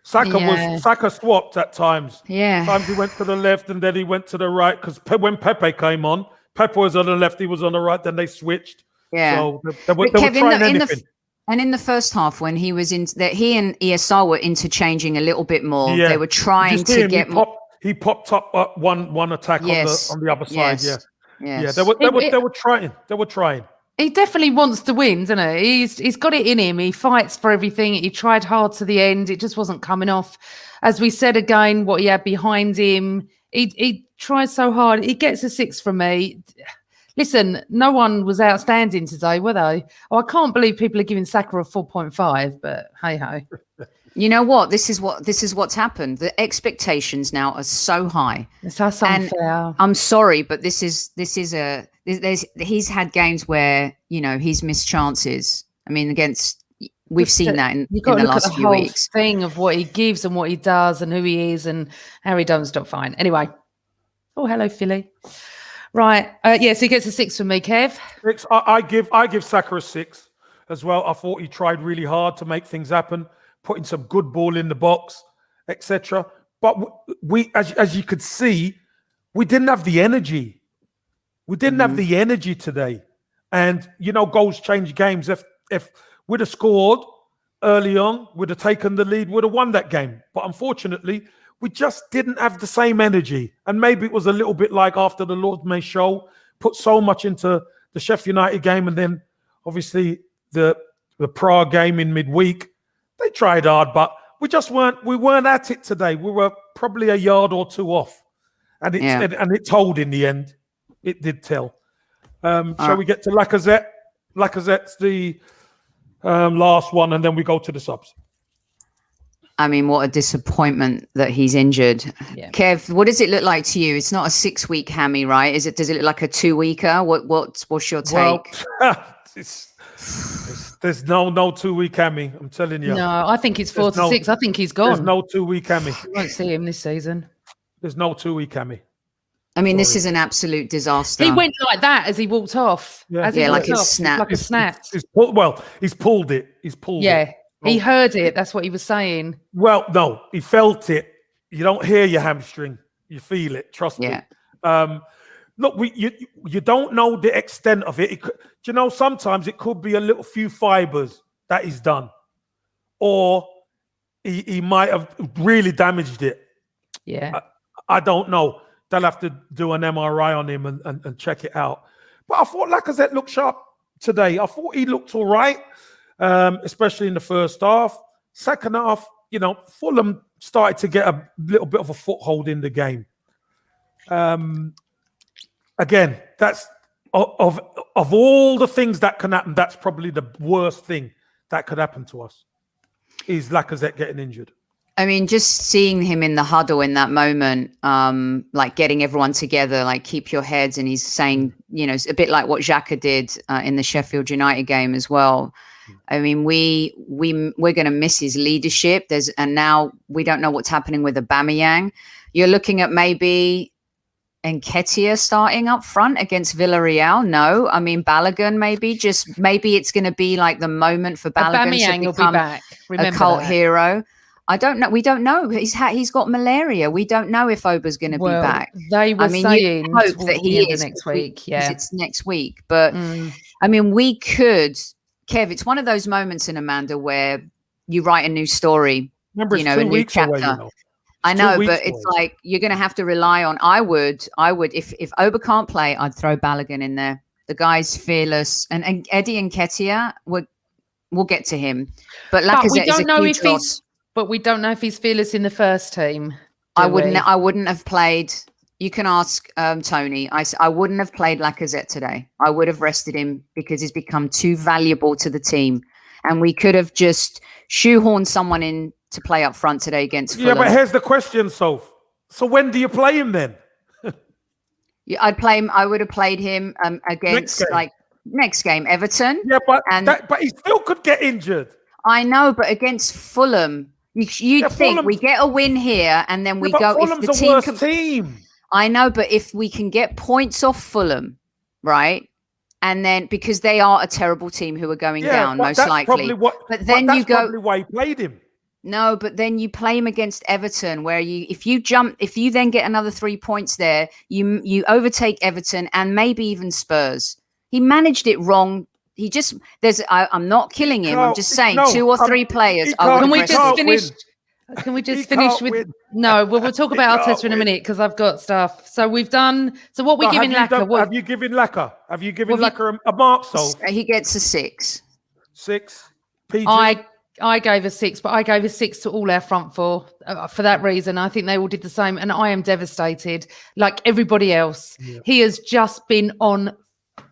Saka swapped at times. Yeah. Sometimes he went to the left and then he went to the right because when Pepe came on, Pepe was on the left, he was on the right. Then they switched. Yeah. So they were trying anything. And in the first half, when he was in, that he and ESR were interchanging a little bit more. Yeah. They were trying to get more. He popped up one attack on the other side. Yes. Yeah. Yeah. They were trying. They were trying. He definitely wants to win, doesn't he? He's got it in him. He fights for everything. He tried hard to the end. It just wasn't coming off. As we said again, what he had behind him, he tries so hard. He gets a 6 from me. Listen, no one was outstanding today, were they? Oh, I can't believe people are giving Saka a 4.5, but hey ho. You know what? This is what's happened. The expectations now are so high. That's unfair. I'm sorry, but he's had games where he's missed chances. I mean, we've seen that in the last few weeks. Thing of what he gives and what he does and who he is and how he doesn't stop fine. Anyway, oh hello Philly. Right, so he gets a 6 from me, Kev. 6. I give Saka a 6 as well. I thought he tried really hard to make things happen, putting some good ball in the box, etc. But we, as you could see, we didn't have the energy. We didn't have the energy today. And, goals change games. If we'd have scored early on, we'd have taken the lead, would have won that game. But unfortunately, we just didn't have the same energy. And maybe it was a little bit like after the Lord May show, put so much into the Sheffield United game and then obviously the Prague game in midweek. They tried hard, but we weren't at it today. We were probably a yard or 2 off. And it told in the end. It did tell. Shall we get to Lacazette? Lacazette's the last one, and then we go to the subs. I mean, what a disappointment that he's injured. Yeah. Kev, what does it look like to you? It's not a 6-week hammy, right? Does it look like a 2-weeker? What's your take? Well, there's no 2-week hammy. I'm telling you. No, I think it's 4 to 6. I think he's gone. There's no 2-week hammy. You won't see him this season. There's no 2-week hammy. I mean, this is an absolute disaster. He went like that as he walked off. Like a snap. Like a snap. He's pulled it. He's pulled it. Yeah. He heard it. That's what he was saying. Well, no, he felt it. You don't hear your hamstring. You feel it. Trust me. Look, you don't know the extent of it. Sometimes it could be a few fibers that he's done. Or he might have really damaged it. Yeah. I don't know. They'll have to do an MRI on him and check it out. But I thought Lacazette looked sharp today. I thought he looked all right. Especially in the first half. Second half, Fulham started to get a little bit of a foothold in the game. Again, that's of all the things that can happen, that's probably the worst thing that could happen to us, is Lacazette getting injured. I mean, just seeing him in the huddle in that moment, like getting everyone together, like keep your heads, and he's saying, it's a bit like what Xhaka did in the Sheffield United game as well. I mean, we're going to miss his leadership. And now we don't know what's happening with Aubameyang. You're looking at maybe Nketiah starting up front against Villarreal? No. I mean, Balogun maybe it's going to be like the moment for Balogun Aubameyang to will be become back. a cult hero. I don't know. We don't know. He's got malaria. We don't know if Oba's going to be back. They were saying you hope that he is next week. Yeah, it's next week. But I mean, we could, Kev. It's one of those moments in Amanda where you write a new story. Remember, it's 2 weeks away. I know, but it's like you're going to have to rely on. I would if Oba can't play, I'd throw Balogun in there. The guy's fearless, and Eddie Nketiah we'll get to him. But Lacazette is a huge loss. But we don't know if he's fearless in the first team. I wouldn't have played. You can ask Tony. I wouldn't have played Lacazette today. I would have rested him because he's become too valuable to the team, and we could have just shoehorned someone in to play up front today against Fulham. Yeah, but here's the question, Soph. So when do you play him then? I'd play him. I would have played him against next game, Everton. Yeah, but he still could get injured. I know, but against Fulham, you'd think we get a win here and then we go. Fulham's if the a worse team. I know, but if we can get points off Fulham, right? And then because they are a terrible team who are going down, most likely. But then you go. Probably why he played him. No, but then you play him against Everton, where if you then get another 3 points there, you overtake Everton and maybe even Spurs. He managed it wrong. I'm not killing him. I'm just saying 2 or 3 players. Can we just finish? Can we just finish with? No, we'll talk about Arteta in a minute because I've got stuff. So we've done. So what we're giving Lacazette? Have you given Lacazette? Have you given Lacazette a mark? So he gets a 6. 6. PG. I gave a 6, but I gave a 6 to all our front four for that reason. I think they all did the same, and I am devastated, like everybody else. Yeah. He has just been on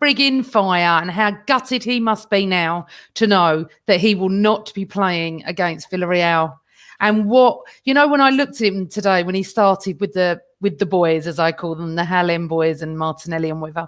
frigging fire, and how gutted he must be now to know that he will not be playing against Villarreal. And when I looked at him today, when he started with the boys, as I call them, the Hallam boys and Martinelli and whatever,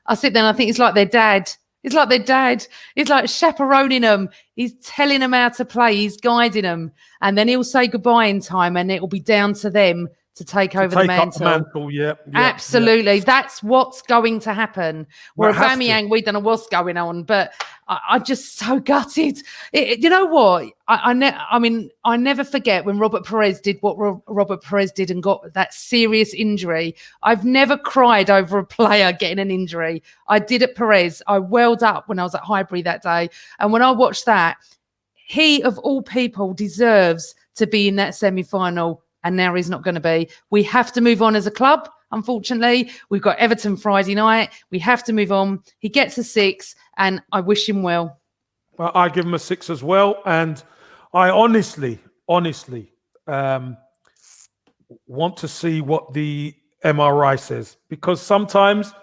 I sit there and I think it's like their dad. It's like their dad. It's like chaperoning them. He's telling them how to play. He's guiding them. And then he'll say goodbye in time, and it will be down to them to take over the mantle. Yeah, absolutely. Yeah. That's what's going to happen. Where Aubameyang, we don't know what's going on, but I'm just so gutted. You know what? I never forget when Robert Perez did what Robert Perez did and got that serious injury. I've never cried over a player getting an injury. I did at Perez. I welled up when I was at Highbury that day. And when I watched that, he, of all people, deserves to be in that semi-final. And now he's not going to be. We have to move on as a club, unfortunately. We've got Everton Friday night. We have to move on. He gets a 6, and I wish him well. Well, I give him a 6 as well. And I honestly want to see what the MRI says, because sometimes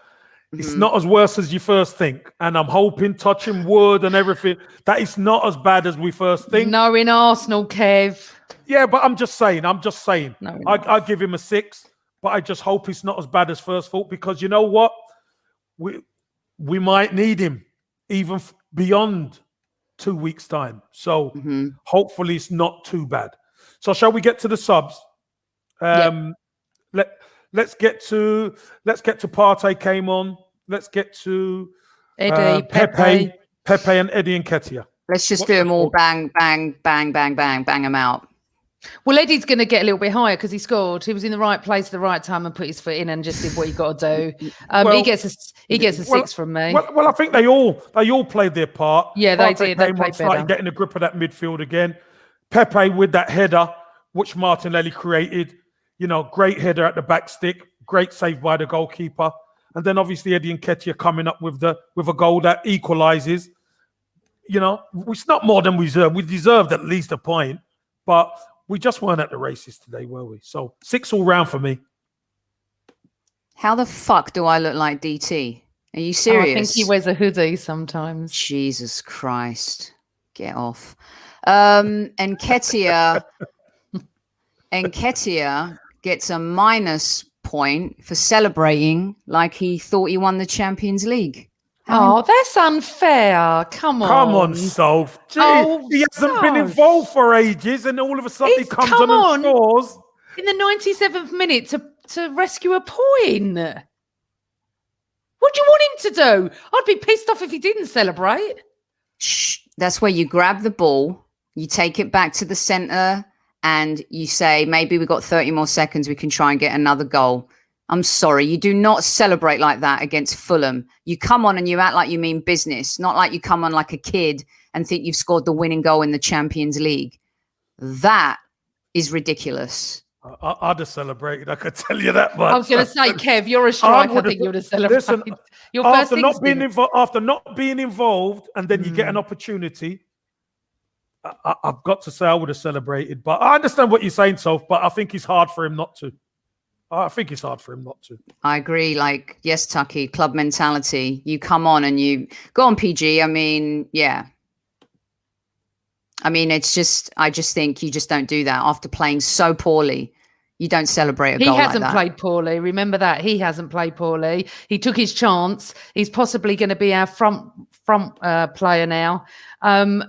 it's not as worse as you first think. And I'm hoping, touching wood and everything, that it's not as bad as we first think. No, in Arsenal, Kev. Yeah, but I'm just saying. No, I give him a 6, but I just hope it's not as bad as first thought, because you know what? We might need him even beyond 2 weeks' time. So hopefully it's not too bad. So shall we get to the subs? Let's get to Partey came on. Let's get to Eddie, Pepe and Eddie Nketiah. Let's just do them all. Bang, bang, bang, bang, bang, bang them out. Well, Eddie's going to get a little bit higher because he scored. He was in the right place at the right time and put his foot in and just did what he got to do. He gets a 6 from me. Well, I think they all played their part. Yeah, they did. They played better. Getting a grip of that midfield again. Pepe with that header, which Martinelli created. Great header at the back stick. Great save by the goalkeeper. And then obviously Eddie Nketiah coming up with a goal that equalises. It's not more than we deserve. We deserved at least a point, but we just weren't at the races today, were we? So 6 all round for me. How the fuck do I look like DT? Are you serious? I think he wears a hoodie sometimes. Jesus Christ. Get off. Nketiah gets a -point for celebrating like he thought he won the Champions League. Oh, that's unfair. Come on, Soph. He hasn't been involved for ages, and all of a sudden he comes on and scores. In the 97th minute to rescue a point. What do you want him to do? I'd be pissed off if he didn't celebrate. Shh. That's where you grab the ball, you take it back to the centre, and you say, maybe we've got 30 more seconds, we can try and get another goal. I'm sorry, you do not celebrate like that against Fulham. You come on and you act like you mean business, not like you come on like a kid and think you've scored the winning goal in the Champions League. That is ridiculous. I'd have celebrated. I could tell you that much. I was going to say, Kev, you're a striker. I think you would have celebrated. Listen, after not being involved, and then you get an opportunity, I've got to say I would have celebrated. But I understand what you're saying, Soph, but I think it's hard for him not to. I agree. Like, yes, Tucky, club mentality. You come on and you go on, PG. I mean, yeah. I mean, I just think you just don't do that after playing so poorly. You don't celebrate a goal like that. He hasn't played poorly. Remember that. He hasn't played poorly. He took his chance. He's possibly going to be our front player now. And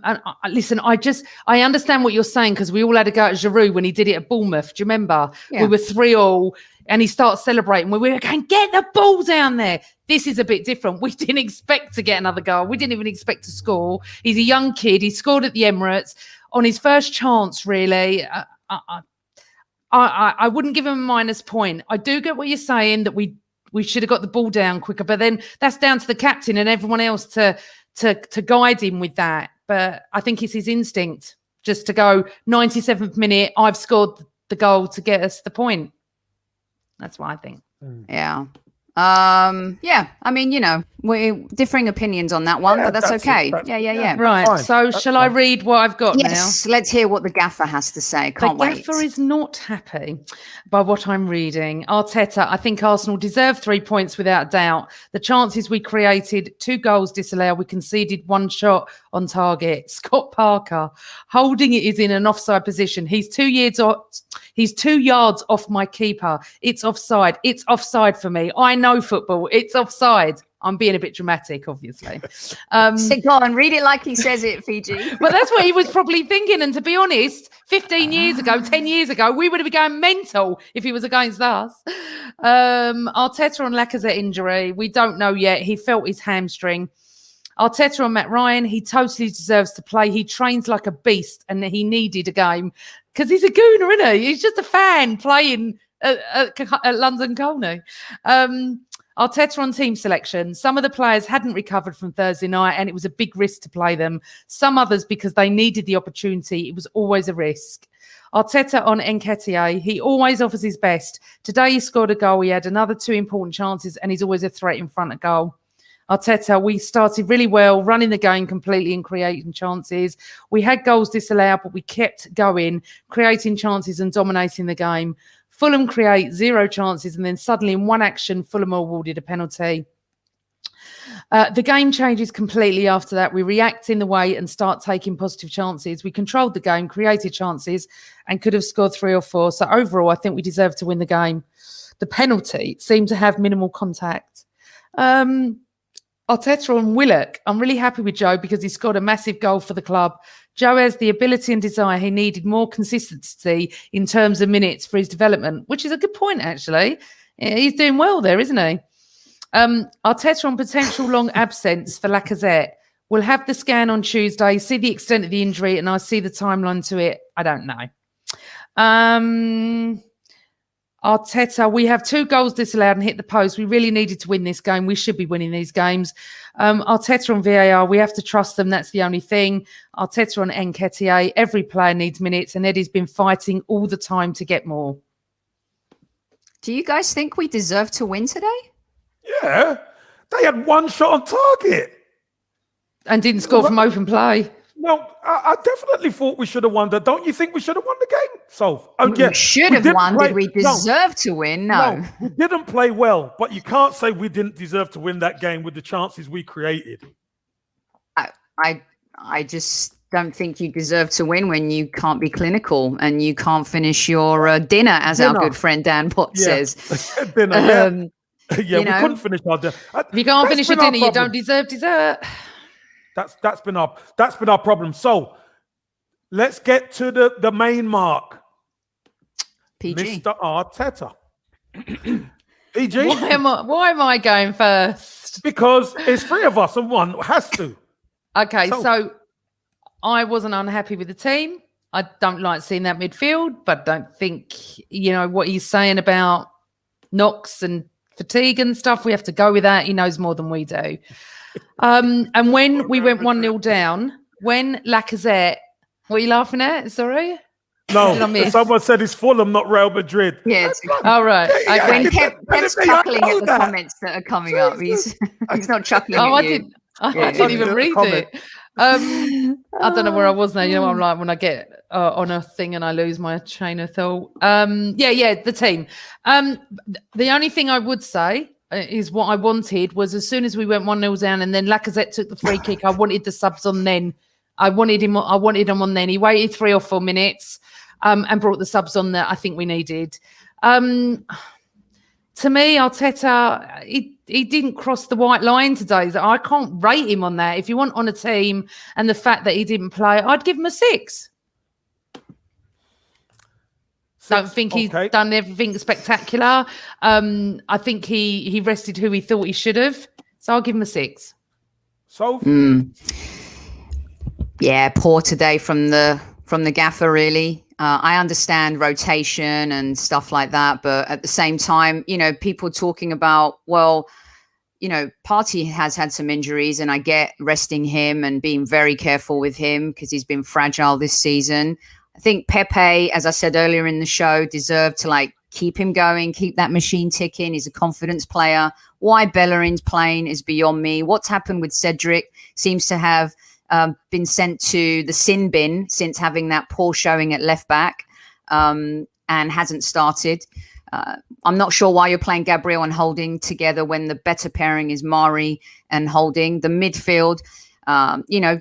listen, I understand what you're saying, because we all had a go at Giroud when he did it at Bournemouth. Do you remember? Yeah. We were 3-3 and he starts celebrating. We were going, get the ball down there. This is a bit different. We didn't expect to get another goal. We didn't even expect to score. He's a young kid. He scored at the Emirates on his first chance, really. I wouldn't give him a -point. I do get what you're saying, that we should have got the ball down quicker, but then that's down to the captain and everyone else to guide him with that. But I think it's his instinct just to go 97th minute, I've scored the goal to get us the point. That's what I think. Yeah. Yeah. I mean, we're differing opinions on that one, but that's okay. Yeah. Right. Fine. So shall I read what I've got now? Yes. Let's hear what the gaffer has to say. Can't wait. The gaffer is not happy by what I'm reading. Arteta, I think Arsenal deserve 3 points without doubt. The chances we created, 2 goals disallowed, we conceded 1 shot on target. Scott Parker holding it is in an offside position. He's 2 yards off my keeper. It's offside. It's offside for me. I know football. It's offside. I'm being a bit dramatic, obviously. Go on, read it like he says it, Fiji. Well, that's what he was probably thinking. And to be honest, 15 years ago, 10 years ago, we would have been going mental if he was against us. Arteta on Lacazette injury. We don't know yet. He felt his hamstring. Arteta on Matt Ryan. He totally deserves to play. He trains like a beast and he needed a game because he's a gooner, isn't he? He's just a fan playing at London Colney. Arteta on team selection. Some of the players hadn't recovered from Thursday night and it was a big risk to play them. Some others because they needed the opportunity. It was always a risk. Arteta on Nketiah. He always offers his best. Today he scored a goal. He had another 2 important chances and he's always a threat in front of goal. Arteta, we started really well, running the game completely and creating chances. We had goals disallowed, but we kept going, creating chances and dominating the game. Fulham create 0 chances, and then suddenly in one action, Fulham are awarded a penalty. The game changes completely after that. We react in the way and start taking positive chances. We controlled the game, created chances, and could have scored 3 or 4. So overall, I think we deserve to win the game. The penalty seemed to have minimal contact. Arteta on Willock. I'm really happy with Joe because he scored a massive goal for the club. Joe has the ability and desire. He needed more consistency in terms of minutes for his development, which is a good point, actually. He's doing well there, isn't he? Arteta on potential long absence for Lacazette. We'll have the scan on Tuesday, see the extent of the injury, and I see the timeline to it. I don't know. Arteta, we have 2 goals disallowed and hit the post. We really needed to win this game. We should be winning these games. Arteta on VAR, we have to trust them. That's the only thing. Arteta on Nketiah, every player needs minutes and Eddie's been fighting all the time to get more. Do you guys think we deserve to win today? Yeah. They had 1 shot on target. And didn't score from open play. No, I definitely thought we should have won that. Don't you think we should have won the game? So, we should have won. Did we deserve to win? No, we didn't play well. But you can't say we didn't deserve to win that game with the chances we created. I just don't think you deserve to win when you can't be clinical and you can't finish your dinner, as our good friend Dan Potts says. Dinner. We couldn't finish our dinner. If you can't finish your dinner, you don't deserve dessert. That's been our problem. So let's get to the main mark. PG. Mr. Arteta. PG? Why am I going first? Because it's 3 of us and one has to. Okay, so I wasn't unhappy with the team. I don't like seeing that midfield, but don't think, what he's saying about knocks and fatigue and stuff. We have to go with that. He knows more than we do. And when we went 1-0 down, when Lacazette, what are you laughing at? Sorry? No, someone said it's Fulham, not Real Madrid. Yeah. All right. Okay. When Pep's chuckling at the comments that are coming up, he's not chuckling at you. I didn't even read it. I don't know where I was now. I'm like when I get on a thing and I lose my chain of thought. The team. The only thing I would say is what I wanted was as soon as we went 1-0 down and then Lacazette took the free kick, I wanted the subs on then. I wanted him on then. He waited 3 or 4 minutes and brought the subs on that I think we needed. To me, Arteta, he didn't cross the white line today. So I can't rate him on that. If you want on a team and the fact that he didn't play, I'd give him a 6. Don't think he's done everything spectacular. I think he rested who he thought he should have. So I'll give him a 6. So yeah, poor today from the gaffer, really. I understand rotation and stuff like that, but at the same time, people talking about, Partey has had some injuries, and I get resting him and being very careful with him because he's been fragile this season. I think Pepe, as I said earlier in the show, deserved to keep him going, keep that machine ticking. He's a confidence player. Why Bellerin's playing is beyond me. What's happened with Cedric seems to have been sent to the sin bin since having that poor showing at left back and hasn't started. I'm not sure why you're playing Gabriel and Holding together when the better pairing is Mari and Holding. The midfield,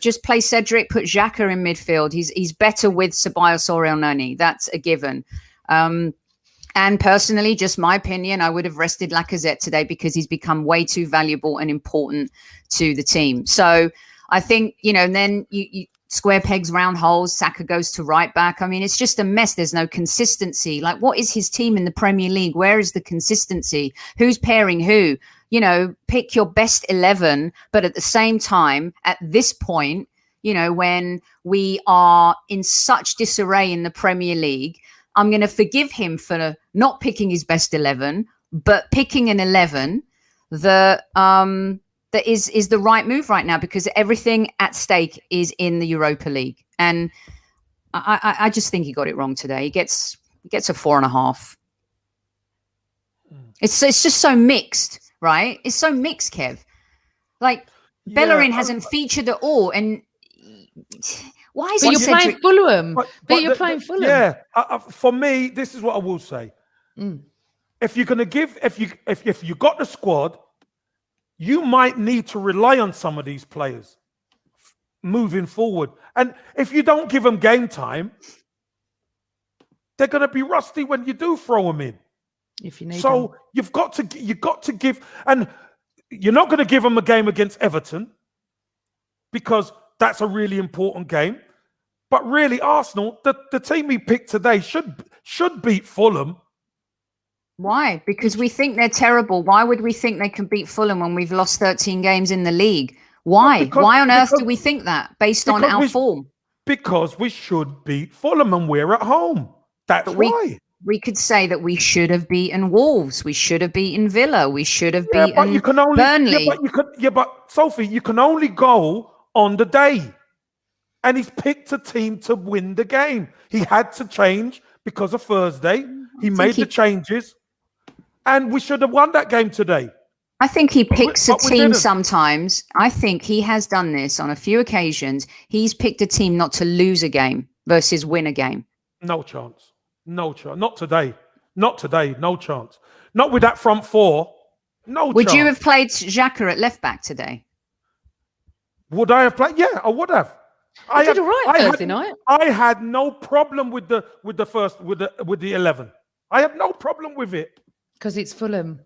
just play Cedric, put Xhaka in midfield. He's better with Ceballos or El Nani. That's a given. And personally, just my opinion, I would have rested Lacazette today because he's become way too valuable and important to the team. So I think, and then you square pegs, round holes, Saka goes to right back. I mean, it's just a mess. There's no consistency. What is his team in the Premier League? Where is the consistency? Who's pairing who? Pick your best 11. But at the same time, at this point, when we are in such disarray in the Premier League, I'm going to forgive him for not picking his best 11, but picking an 11 that is the right move right now because everything at stake is in the Europa League. And I just think he got it wrong today. He gets a 4.5. It's just so mixed, right? It's so mixed, Kev. Bellerin hasn't featured at all. And why is you're playing Fulham? But you're playing Fulham. Yeah. For me, this is what I will say. If you're going to give, if you got the squad, you might need to rely on some of these players moving forward. And if you don't give them game time, they're going to be rusty when you do throw them in. If you need them. you've got to give, and you're not going to give them a game against Everton because that's a really important game. But really, Arsenal, the team he picked today should beat Fulham. Why? Because we think they're terrible. Why would we think they can beat Fulham when we've lost 13 games in the league? Why? Why on earth do we think that based on our form? Because we should beat Fulham and we're at home. That's why. We could say that we should have beaten Wolves. We should have beaten Villa. We should have beaten Burnley. But Sophie, you can only go on the day. And he's picked a team to win the game. He had to change because of Thursday. He made the changes. And we should have won that game today. I think he picks a team sometimes. I think he has done this on a few occasions. He's picked a team not to lose a game versus win a game. No chance. No chance. Not today. Not today. No chance. Not with that front four. No Would chance. you have played Xhaka at left back today? Would I have played? Yeah, I would have. I did all right Thursday night. I had no problem with the 11. I had no problem with it. Because it's Fulham.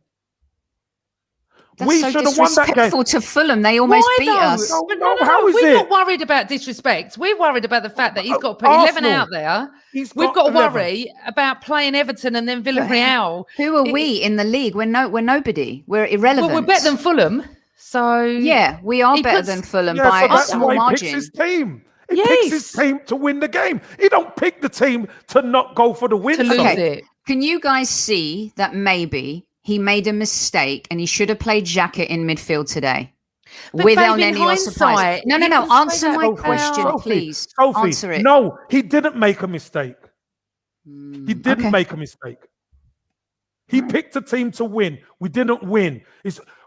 That's we so should have won that game. disrespectful to Fulham. They almost Why beat though? us. No, how is We're it? not worried about disrespect. We're worried about the fact that he's got to put 11 Arsenal. out there. He's We've got to 11. worry about playing Everton and then Villarreal. Who are we in the league? We're nobody. We're irrelevant. Well, we're better than Fulham. So yeah, we are he better puts- than Fulham Yeah, by so a that's small why he margin. picks his team. He picks his team to win the game. He don't pick the team to not go for the win. To lose Okay. it. Can you guys see that maybe he made a mistake and he should have played Xhaka in midfield today? But Without babe, in any or surprise. hindsight, No. you can say Answer that my about- question, Sophie, please. Sophie, Answer it. no, he didn't make a mistake. He didn't okay. make a mistake. He picked a team to win. We didn't win.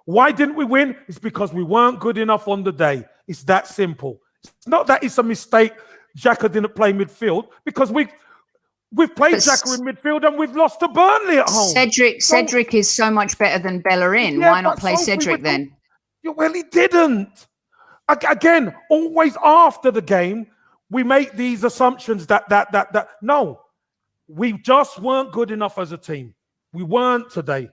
Why didn't we win? It's because we weren't good enough on the day. It's that simple. It's not that it's a mistake Xhaka didn't play midfield, because we've played Xhaka in midfield and we've lost to Burnley at home. Cedric is so much better than Bellerin. Yeah, Why not but play Sophie, Cedric then? Well, he didn't. Again, always after the game, we make these assumptions that no, we just weren't good enough as a team. We weren't today.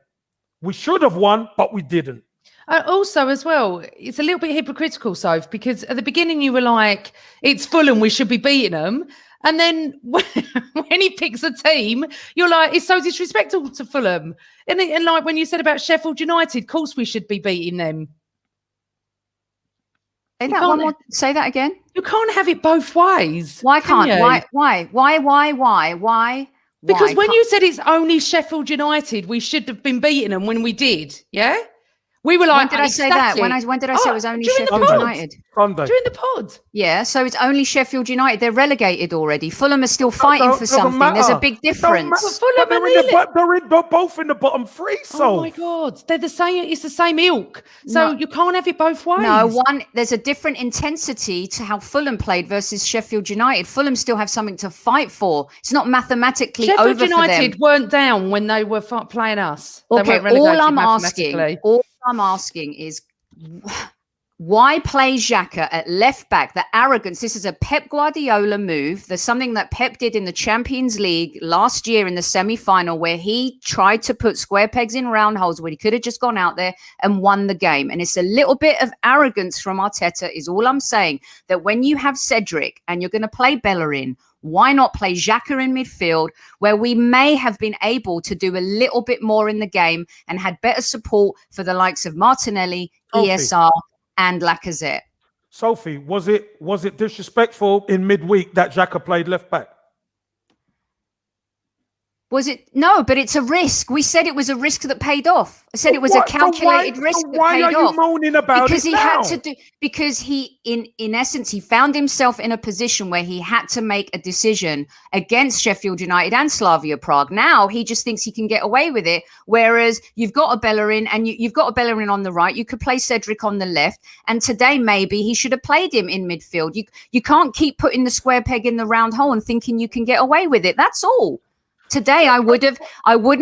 We should have won, but we didn't. Also, as well, it's a little bit hypocritical, Soph, because at the beginning you were like, it's Fulham, we should be beating them. And then when he picks a team, you're like, it's so disrespectful to Fulham. And like when you said about Sheffield United, of course we should be beating them. Say that again. You can't have it both ways. Why can't? you? Why? Because when you said it's only Sheffield United, we should have been beating them when we did. Yeah? We were like, when did I say that? When did I say it was only Sheffield United? Sunday. During the pod. Yeah, so it's only Sheffield United. They're relegated already. Fulham are still fighting for something. Matter. There's a big difference. But they're both in the bottom three. So oh my God, they're the same. It's the same ilk. So you can't have it both ways. No, there's a different intensity to how Fulham played versus Sheffield United. Fulham still have something to fight for. It's not mathematically Sheffield over United for them. weren't down when they were playing us. They Okay, weren't relegated all I'm asking is why play Xhaka at left back? The arrogance. This is a Pep Guardiola move. There's something that Pep did in the Champions League last year in the semi-final where he tried to put square pegs in round holes where he could have just gone out there and won the game. And it's a little bit of arrogance from Arteta is all I'm saying, that when you have Cedric and you're going to play Bellerin, why not play Xhaka in midfield where we may have been able to do a little bit more in the game and had better support for the likes of Martinelli, ESR and Lacazette? Sophie, was it disrespectful in midweek that Xhaka played left back? Was it? No, but it's a risk. We said it was a risk that paid off. I said it was a calculated risk that paid off. Why are you moaning about because it he now? had to do, because he, in essence, he found himself in a position where he had to make a decision against Sheffield United and Slavia Prague. Now he just thinks he can get away with it. Whereas you've got a Bellerin and you've got a Bellerin on the right. You could play Cedric on the left. And today maybe he should have played him in midfield. You can't keep putting the square peg in the round hole and thinking you can get away with it. That's all. Today, I wouldn't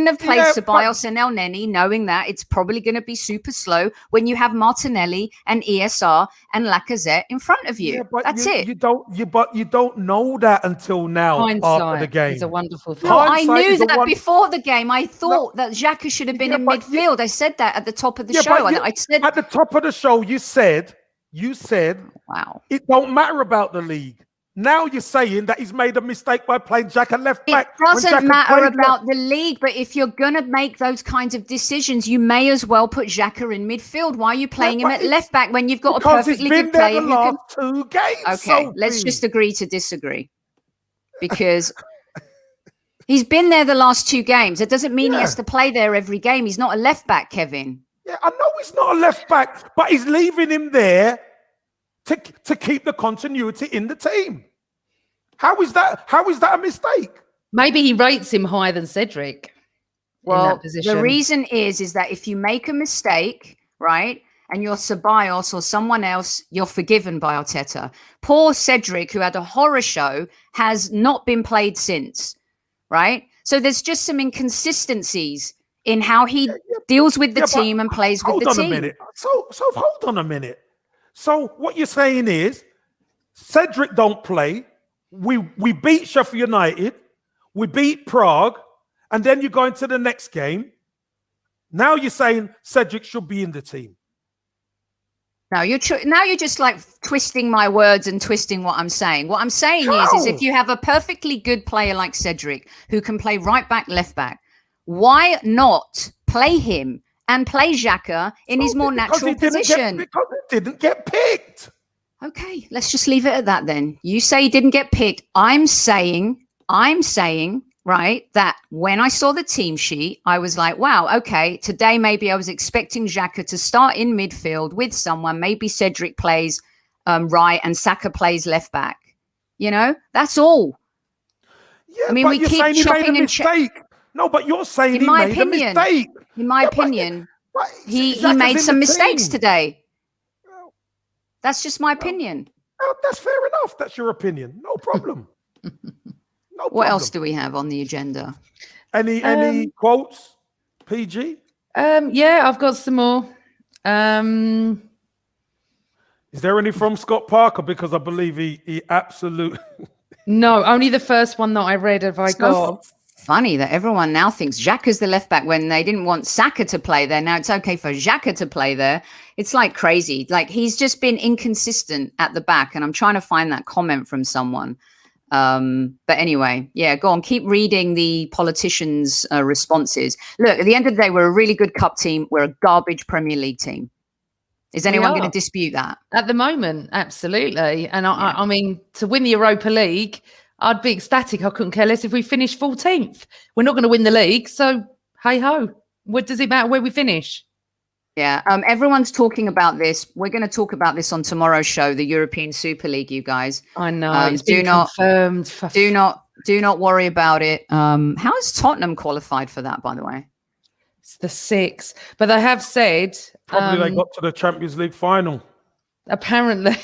have played Ceballos and El Neni, knowing that it's probably going to be super slow when you have Martinelli and ESR and Lacazette in front of you. Yeah, That's it. You don't know that until now after the game. It's a wonderful thing. No, I knew that before the game. I thought that Xhaka should have been in midfield. I said that at the top of the show. I said at the top of the show, you said, wow, it don't matter about the league. Now you're saying that he's made a mistake by playing Xhaka left back. It doesn't matter about the league, but if you're going to make those kinds of decisions, you may as well put Xhaka in midfield. Why are you playing him at left back when you've got a perfectly good player? Because he's been there the last 2 games. Okay, Sophie. let's just agree to disagree. Because he's been there the last 2 games. It doesn't mean he has to play there every game. He's not a left back, Kevin. Yeah, I know he's not a left back, but he's leaving him there to keep the continuity in the team. How is that a mistake? Maybe he rates him higher than Cedric. Well, the reason is that if you make a mistake, right, and you're Ceballos or someone else, you're forgiven by Arteta. Poor Cedric, who had a horror show, has not been played since, right? So there's just some inconsistencies in how he deals with the team and plays with the team. Hold on a minute. So hold on a minute. So what you're saying is Cedric don't play. We beat Sheffield United, we beat Prague, and then you go into the next game, Now you're saying Cedric should be in the team. Now you're just like twisting my words and twisting what I'm saying. What I'm saying is if you have a perfectly good player like Cedric who can play right back, left back, why not play him and play Xhaka in his more natural position? Because he didn't get picked. Okay, let's just leave it at that then. You say he didn't get picked. I'm saying, right, that when I saw the team sheet, I was like, wow, okay, today maybe I was expecting Xhaka to start in midfield with someone. Maybe Cedric plays right and Saka plays left back. You know, that's all. Yeah, I mean, we keep chopping and changing. No, but you're saying he made a mistake. In my opinion, he made some mistakes today. That's just my opinion. Oh, that's fair enough. That's your opinion. No problem. What else do we have on the agenda? Any quotes? PG? Yeah, I've got some more. Is there any from Scott Parker? Because I believe he absolutely... No, only the first one that I read have I got. Funny that everyone now thinks Xhaka's the left back when they didn't want Saka to play there. Now it's okay for Xhaka to play there. It's like crazy. Like he's just been inconsistent at the back. And I'm trying to find that comment from someone. But anyway, yeah, go on. Keep reading the politicians' responses. Look, at the end of the day, we're a really good cup team. We're a garbage Premier League team. Is anyone going to dispute that? At the moment, absolutely. And I mean, to win the Europa League, I'd be ecstatic. I couldn't care less if we finish 14th. We're not going to win the league. So, hey-ho. What does it matter where we finish? Yeah, everyone's talking about this. We're going to talk about this on tomorrow's show, the European Super League, you guys. I know. It's been confirmed. Do not worry about it. How is Tottenham qualified for that, by the way? It's the 6th. But they have said... Probably they got to the Champions League final. Apparently,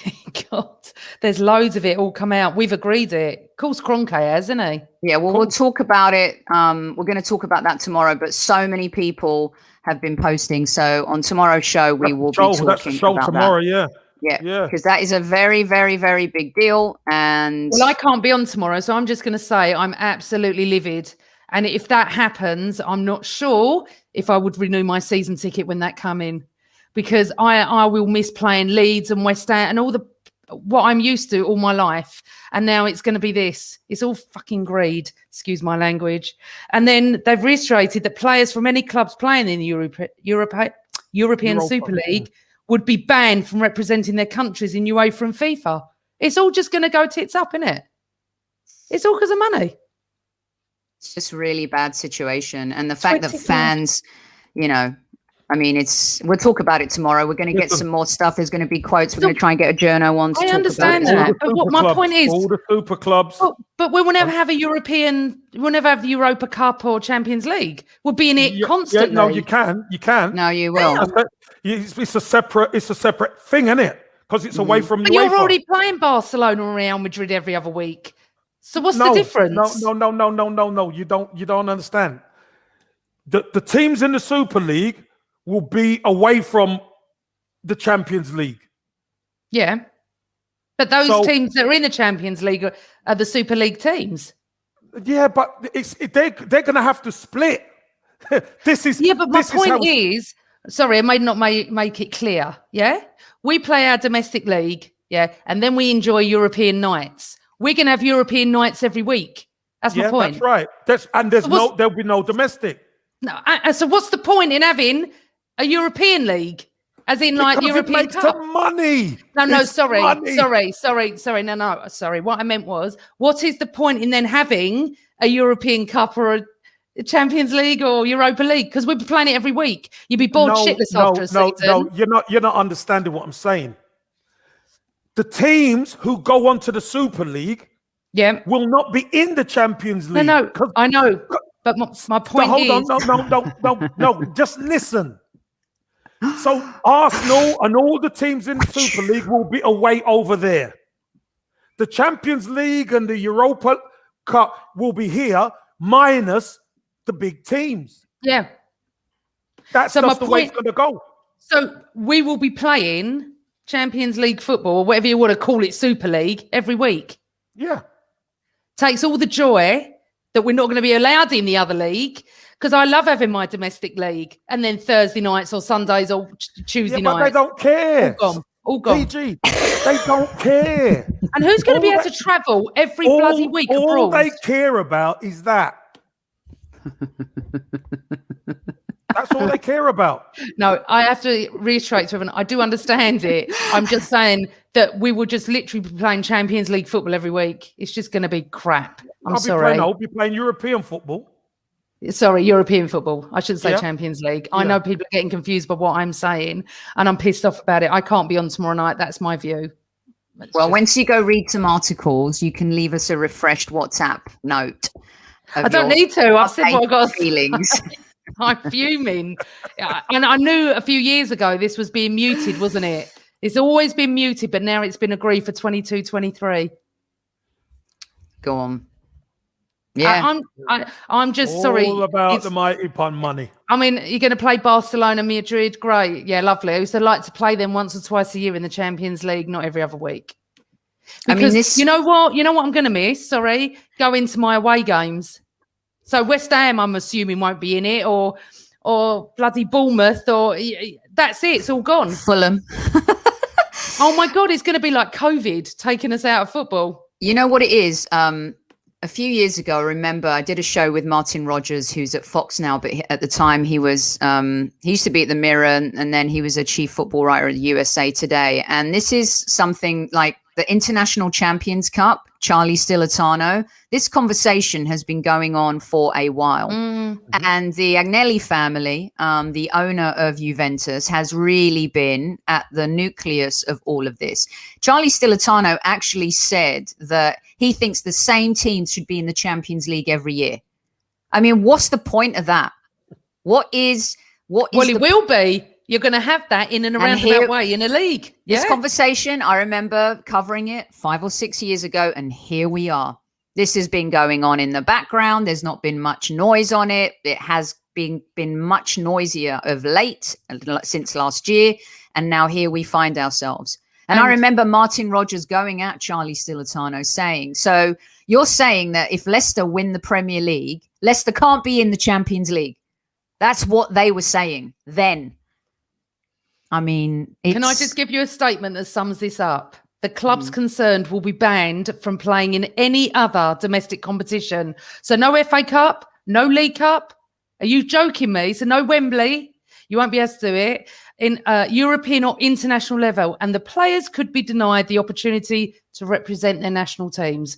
God, there's loads of it all come out. We've agreed it. Of course, Kroenke has, isn't he? Yeah, well, we'll talk about it. We're going to talk about that tomorrow, but so many people have been posting. So on tomorrow's show, we will be talking that's the show about tomorrow, that. Yeah, because that is a very, very, very big deal. And well, I can't be on tomorrow, so I'm just going to say I'm absolutely livid. And if that happens, I'm not sure if I would renew my season ticket when that come in, because I will miss playing Leeds and West Ham and all what I'm used to all my life. And now it's going to be this. It's all fucking greed. Excuse my language. And then they've reiterated that players from any clubs playing in the European Super League would be banned from representing their countries in UEFA and FIFA. It's all just going to go tits up, isn't it? It's all because of money. It's just a really bad situation. And the fact that fans, you know, I mean, we'll talk about it tomorrow. We're going to get some more stuff. There's going to be quotes. We're going to try and get a journo on to talk about it. I understand that. But what my point is... All the super clubs. But we will never have we'll never have the Europa Cup or Champions League. We'll be in it constantly. Yeah, no, you can. No, you will. It's a separate thing, isn't it? Because it's away from UEFA. But you're already playing Barcelona and Real Madrid every other week. So what's the difference? No. You don't understand. The teams in the Super League will be away from the Champions League. Yeah. But those teams that are in the Champions League are the Super League teams. Yeah, but they're going to have to split. But my point is, sorry, I may not make it clear. Yeah. We play our domestic league. Yeah. And then we enjoy European nights. We're going to have European nights every week. That's my point. That's right. There'll be no domestic. No. So what's the point in having a European league? As in, like, because European it makes Cup? the money. Sorry. No. Sorry. What I meant was, what is the point in then having a European Cup or a Champions League or Europa League? Because we'd be playing it every week. You'd be bored shitless after a season. No, you're not understanding what I'm saying. The teams who go on to the Super League will not be in the Champions League. No, I know. But my point is... No, just listen. So Arsenal and all the teams in the Super League will be away over there. The Champions League and the Europa Cup will be here, minus the big teams. Yeah. That's just the way it's going to go. So we will be playing Champions League football, or whatever you want to call it, Super League, every week. Yeah. Takes all the joy that we're not going to be allowed in the other league, because I love having my domestic league, and then Thursday nights or Sundays or Tuesday but nights. they don't care. All gone. PG, they don't care. And who's going to be able to travel every bloody week abroad? All they care about is that. That's all they care about. No, I have to reiterate to everyone, I do understand it. I'm just saying that we will just literally be playing Champions League football every week. It's just going to be crap. I'll be playing European football. Sorry, European football. I shouldn't say Yeah. Champions League. I know people are getting confused by what I'm saying, and I'm pissed off about it. I can't be on tomorrow night. That's my view. Once you go read some articles, you can leave us a refreshed WhatsApp note. I don't need to. I've said what I got. Feelings. I'm fuming. And I knew a few years ago this was being muted, wasn't it? It's always been muted, but now it's been agreed for 22-23. Go on. Yeah. I'm just sorry. All about the mighty pun money. I mean, you're going to play Barcelona, Madrid. Great. Yeah, lovely. I used to like to play them once or twice a year in the Champions League, not every other week. Because you know what I'm going to miss? Sorry. Go into my away games. So West Ham, I'm assuming, won't be in it, or bloody Bournemouth, or that's it. It's all gone. Fulham. Oh my God, it's going to be like COVID taking us out of football. You know what it is? A few years ago, I remember I did a show with Martin Rogers, who's at Fox now, but at the time he was, he used to be at the Mirror, and then he was a chief football writer at the USA Today. And this is something like the International Champions Cup, Charlie Stilitano. This conversation has been going on for a while. And the Agnelli family, the owner of Juventus, has really been at the nucleus of all of this. Charlie Stilitano actually said that he thinks the same teams should be in the Champions League every year. I mean, what's the point of that? Well, it will be. You're going to have that in and around that way in a league. This conversation, I remember covering it 5 or 6 years ago, and here we are. This has been going on in the background. There's not been much noise on it. It has been much noisier of late, since last year, and now here we find ourselves. And I remember Martin Rogers going at Charlie Stilitano saying, so you're saying that if Leicester win the Premier League, Leicester can't be in the Champions League. That's what they were saying then. I mean, can I just give you a statement that sums this up? The clubs concerned will be banned from playing in any other domestic competition. So no FA Cup, no League Cup. Are you joking me? So no Wembley. You won't be able to do it in European or international level. And the players could be denied the opportunity to represent their national teams.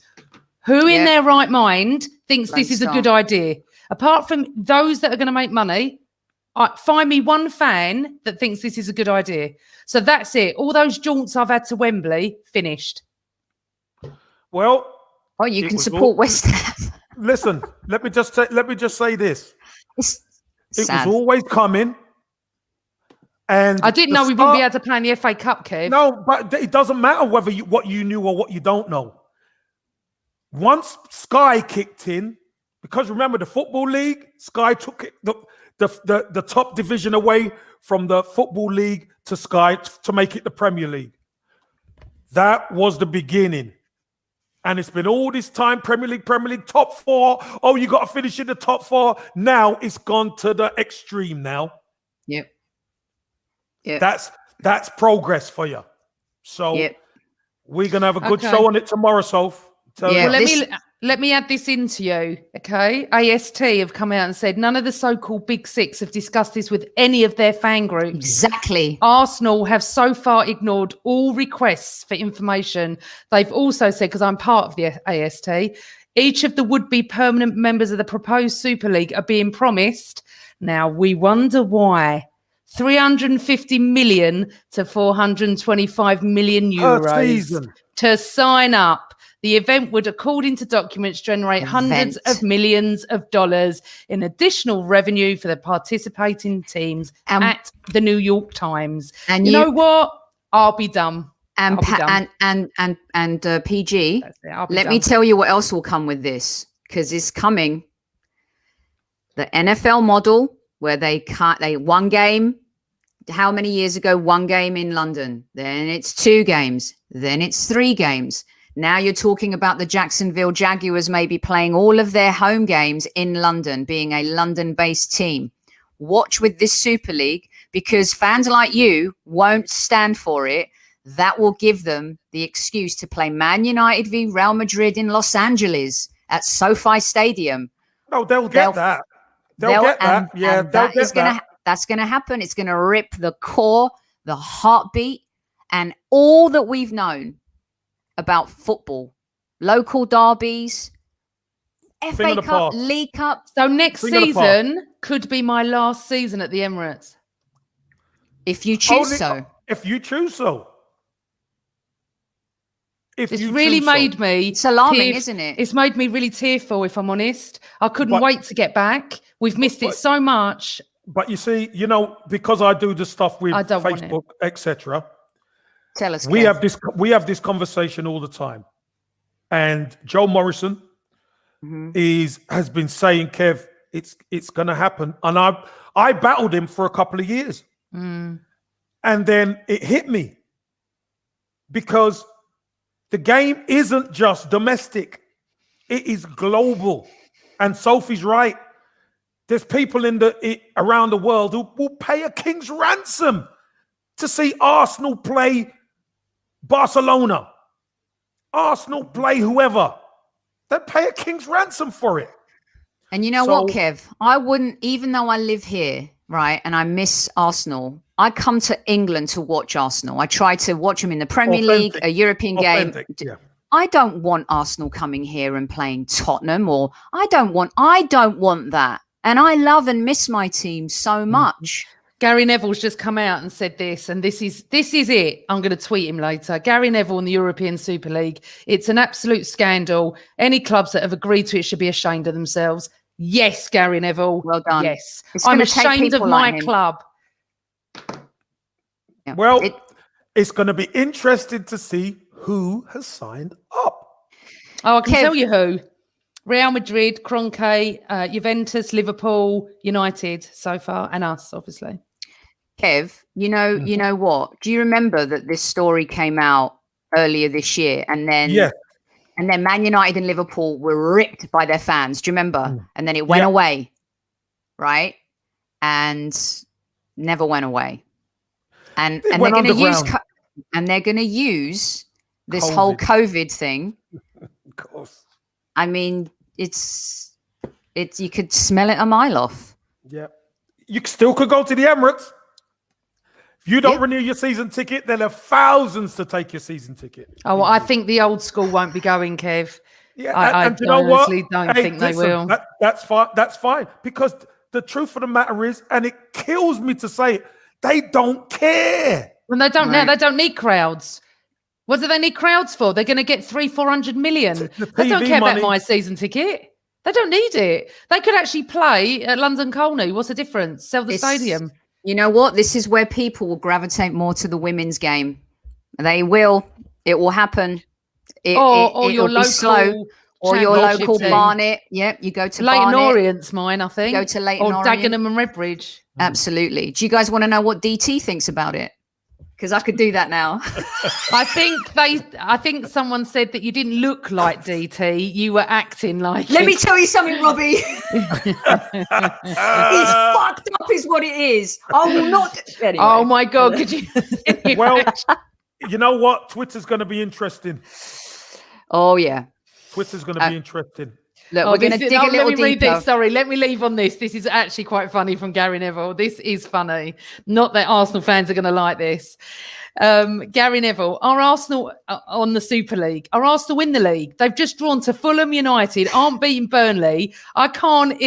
Who in their right mind thinks this is a good idea? Apart from those that are going to make money, find me one fan that thinks this is a good idea. So that's it. All those jaunts I've had to Wembley, finished. Well, you can support West Ham. Listen, let me just say this. It was always coming. And I didn't know we wouldn't be able to play in the FA Cup, Kev. No, but it doesn't matter whether what you knew or what you don't know. Once Sky kicked in, because remember the Football League, Sky took it, the top division away from the Football League to Sky to make it the Premier League. That was the beginning. And it's been all this time, Premier League, top 4. Oh, you got to finish in the top 4. Now it's gone to the extreme now. Yep. That's progress for you. So we're going to have a good show on it tomorrow, Soph. Let me add this into you, okay? AST have come out and said none of the so-called Big Six have discussed this with any of their fan groups. Exactly. Arsenal have so far ignored all requests for information. They've also said, because I'm part of the AST, each of the would-be permanent members of the proposed Super League are being promised. Now, we wonder why. 350 million to 425 million euros to sign up. The event would, according to documents, generate hundreds of millions of dollars in additional revenue for the participating teams at the New York Times. And you know what? I'll be done. And PG, let me tell you what else will come with this, because it's coming. The NFL model where they one game. How many years ago? 1 game in London. Then it's 2 games. Then it's 3 games. Now you're talking about the Jacksonville Jaguars maybe playing all of their home games in London, being a London-based team. Watch with this Super League, because fans like you won't stand for it. That will give them the excuse to play Man United v Real Madrid in Los Angeles at SoFi Stadium. No, they'll get that. They'll get that. Yeah, they'll get that. That's going to happen. It's going to rip the core, the heartbeat, and all that we've known about football. Local derbies, FA Cup, League Cup. So next season could be my last season at the Emirates. If you choose so. If you choose so. It's really made me. It's alarming, isn't it? It's made me really tearful, if I'm honest. I couldn't wait to get back. We've missed it so much. But you see, because I do the stuff with Facebook, etc. Tell us. We have this conversation all the time, and Joe Morrison has been saying, Kev, it's going to happen, and I battled him for a couple of years, and then it hit me because the game isn't just domestic; it is global. And Sophie's right. There's people around the world who will pay a king's ransom to see Arsenal play Barcelona, Arsenal play whoever. They pay a king's ransom for it. And you know what, Kev? I wouldn't, even though I live here, right, and I miss Arsenal, I come to England to watch Arsenal. I try to watch them in the Premier League, a European game. Yeah. I don't want Arsenal coming here and playing Tottenham, or I don't want that. And I love and miss my team so much. Gary Neville's just come out and said this, and this is it. I'm going to tweet him later. Gary Neville and the European Super League. It's an absolute scandal. Any clubs that have agreed to it should be ashamed of themselves. Yes, Gary Neville. Well done. Yes. I'm ashamed of my club. Yeah. Well, it's going to be interesting to see who has signed up. Oh, I can tell you who. Real Madrid, Kroenke, Juventus, Liverpool, United so far, and us, obviously. Kev, you know what? Do you remember that this story came out earlier this year, and then Man United and Liverpool were ripped by their fans? Do you remember? And then it went away, right? And never went away. And they're going to use this whole COVID thing. Of course. I mean, it's you could smell it a mile off. Yeah. You still could go to the Emirates. If you don't renew your season ticket, there are thousands to take your season ticket. Oh, well, I think the old school won't be going, Kev. Yeah, I honestly don't think they will. That's fine. That's fine. Because the truth of the matter is, and it kills me to say it, they don't care. When they don't now, they don't need crowds. What do they need crowds for? They're going to get 300-400 million. They don't care about my season ticket. They don't need it. They could actually play at London Colney. What's the difference? Sell the stadium. You know what? This is where people will gravitate more to the women's game. They will. It will happen. Or your local slow. Or your local Barnet. Yep, you go to Leighton Barnet. Orient's mine, I think. Go to Leighton Orient. Or Dagenham and Redbridge. Absolutely. Do you guys want to know what DT thinks about it? Because I could do that now. I think someone said that you didn't look like DT. You were acting like Let me tell you something, Robbie. He's fucked up is what it is. I will not. Anyway. Oh, my God. Could you? Well, you know what? Twitter's going to be interesting. Oh, yeah. Twitter's going to be interesting. Look, we're going to dig a little deeper. Read this. Sorry, let me leave on this. This is actually quite funny from Gary Neville. This is funny. Not that Arsenal fans are going to like this. Gary Neville, are Arsenal on the Super League? Are Arsenal win the league? They've just drawn to Fulham United, aren't beating Burnley. I can't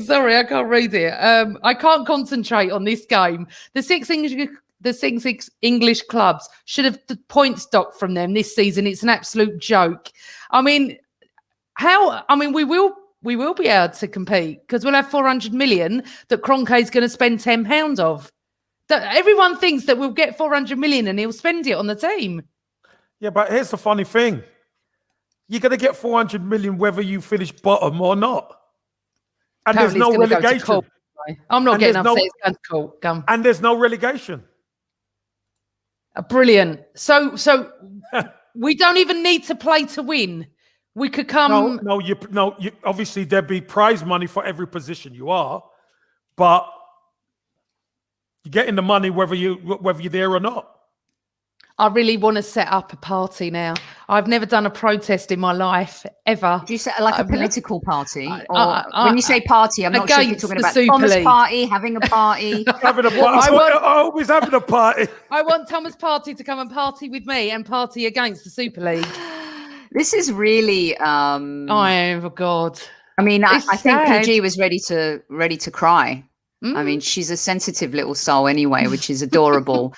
Sorry, I can't read it. I can't concentrate on this game. The six English clubs should have the points docked from them this season. It's an absolute joke. I mean, we will be able to compete because we'll have 400 million that Kroenke is going to spend £10 of. Everyone thinks that we'll get 400 million and he'll spend it on the team. Yeah, but here's the funny thing. You're going to get 400 million whether you finish bottom or not. And Apparently there's no relegation. I'm not getting upset. It's going to court. And there's no relegation. Brilliant. So we don't even need to play to win. We could come. No. Obviously, there'd be prize money for every position you are, but you're getting the money whether you're there or not. I really want to set up a party now. I've never done a protest in my life ever. Do you say like a political party? Or when you say party, I'm not sure if you're talking about Super Thomas League. Party, having a party. Having a party. Always having a party. I want Thomas Party to come and party with me and party against the Super League. This is really oh God. I mean, I think sad. PG was ready to cry. I mean, she's a sensitive little soul anyway, which is adorable.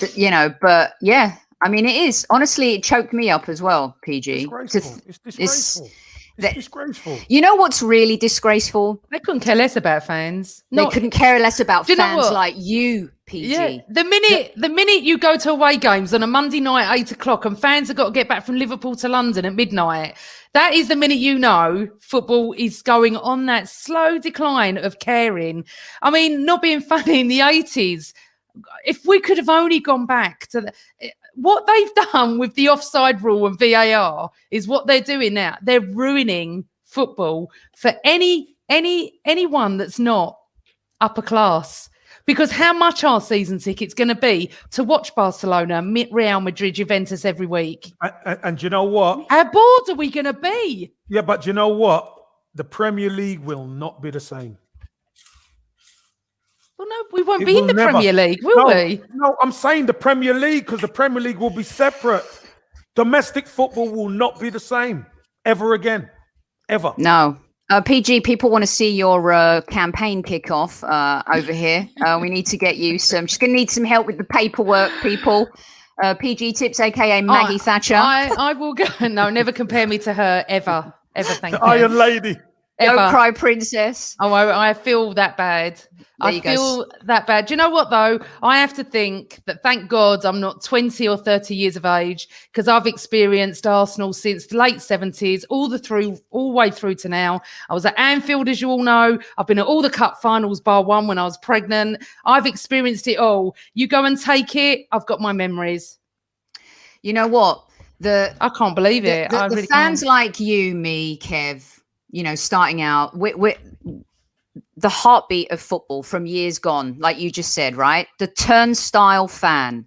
But yeah, I mean, it is. Honestly, it choked me up as well, PG. It's disgraceful. It's disgraceful. You know what's really disgraceful? They couldn't care less about fans. They couldn't care less about fans like you, PG. Yeah, the minute you go to away games on a Monday night at 8:00 and fans have got to get back from Liverpool to London at midnight, that is the minute you know football is going on that slow decline of caring. I mean, not being funny, in the 80s, if we could have only gone back to what they've done with the offside rule and VAR is what they're doing now. They're ruining football for anyone that's not upper class. Because how much are season tickets going to be to watch Barcelona, Real Madrid, Juventus every week? And you know what? How bored are we going to be? Yeah, but you know what? The Premier League will not be the same. Well, no, we won't be in the Premier League, will we? No, I'm saying the Premier League, because the Premier League will be separate. Domestic football will not be the same ever again. Ever. No. PG, people want to see your campaign kickoff over here. We need to get you some. Just going to need some help with the paperwork, people. PG Tips, aka Maggie Thatcher. I will go. No, never compare me to her ever. Thank you. Iron Lady. Don't cry, princess. Oh, I feel that bad. I feel that bad. Do you know what, though? I have to think that, thank God, I'm not 20 or 30 years of age, because I've experienced Arsenal since the late 70s, all the way through to now. I was at Anfield, as you all know. I've been at all the cup finals, bar one, when I was pregnant. I've experienced it all. You go and take it. I've got my memories. You know what? I can't believe it. The really fans like you, me, Kev, starting out, we're the heartbeat of football from years gone, like you just said, right? The turnstile fan.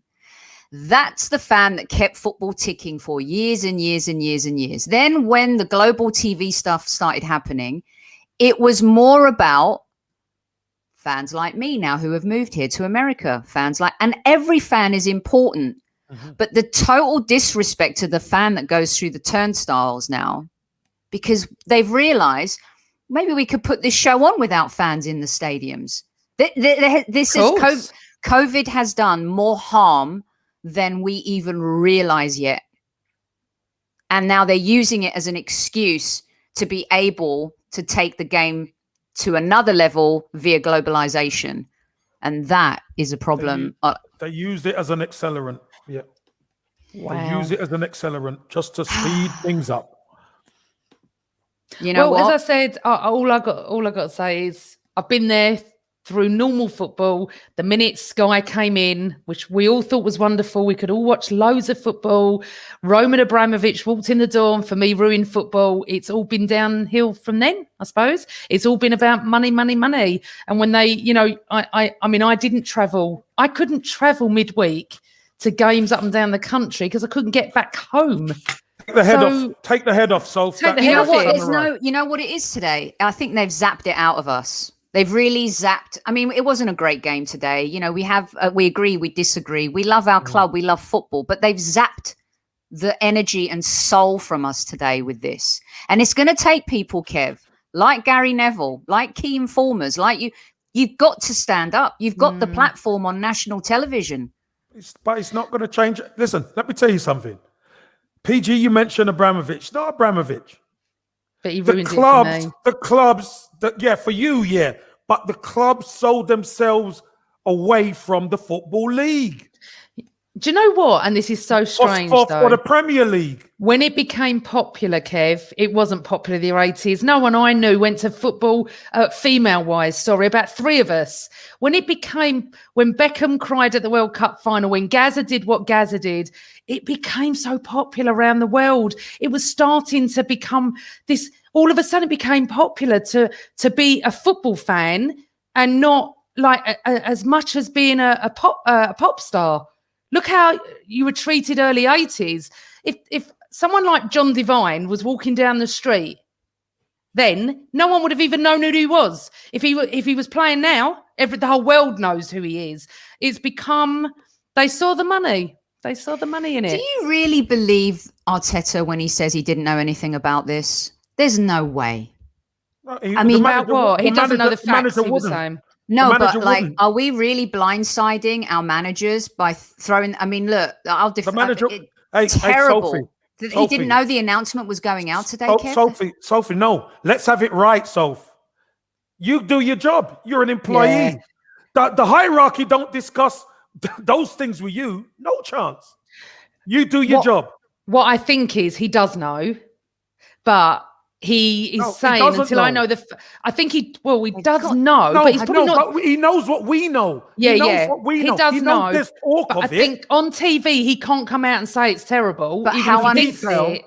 That's the fan that kept football ticking for years and years and years and years. Then when the global TV stuff started happening, it was more about fans like me now who have moved here to America, and every fan is important. Mm-hmm. But the total disrespect to the fan that goes through the turnstiles now, because they've realized maybe we could put this show on without fans in the stadiums. COVID has done more harm than we even realize yet. And now they're using it as an excuse to be able to take the game to another level via globalization. And that is a problem. They used it as an accelerant. Yeah. Wow. They use it as an accelerant just to speed things up. You know what? As I said, all I got to say is I've been there through normal football. The minute Sky came in, which we all thought was wonderful, we could all watch loads of football. Roman Abramovich walked in the door and for me ruined football. It's all been downhill from then, I suppose. It's all been about money, money, money. And when they, I didn't travel. I couldn't travel midweek to games up and down the country because I couldn't get back home. Take the head off, Sol. You know what? You know what it is today? I think they've zapped it out of us. They've really zapped. I mean, it wasn't a great game today. We agree, we disagree. We love our club, we love football, but they've zapped the energy and soul from us today with this. And it's going to take people, Kev, like Gary Neville, like key informers, like you. You've got to stand up. You've got the platform on national television. But it's not going to change. Listen, let me tell you something. PG, you mentioned Abramovich. Not Abramovich. But he ruined it for me. The clubs, for you, yeah. But the clubs sold themselves away from the Football League. Do you know what? And this is so strange, for though. the Premier League. When it became popular, Kev, it wasn't popular in the 80s. No one I knew went to football, female-wise, about 3 of us. When Beckham cried at the World Cup final, when Gaza did what Gaza did, it became so popular around the world. It was starting to become this, all of a sudden it became popular to be a football fan and not like as much as being a pop star. Look how you were treated early 80s. If someone like John Devine was walking down the street, then no one would have even known who he was. If he was playing now, the whole world knows who he is. It's become, they saw the money. They saw the money in it. Do you really believe Arteta when he says he didn't know anything about this? There's no way. I mean, about what? He doesn't know the facts, he was saying. No, but like, are we really blindsiding our managers by throwing? I mean, look, I'll defend. Terrible. Sophie, he didn't know the announcement was going out today, Kev? Sophie, no. Let's have it right, Soph. You do your job. You're an employee. Yeah. The hierarchy don't discuss those things with you. No chance. You do your job. What I think is he does know, but he is saying until I know I think he does know, but he's probably not. But he knows what we know. Yeah, he knows what we know. He does know. There's talk of I think on TV he can't come out and say it's terrible. But how unfair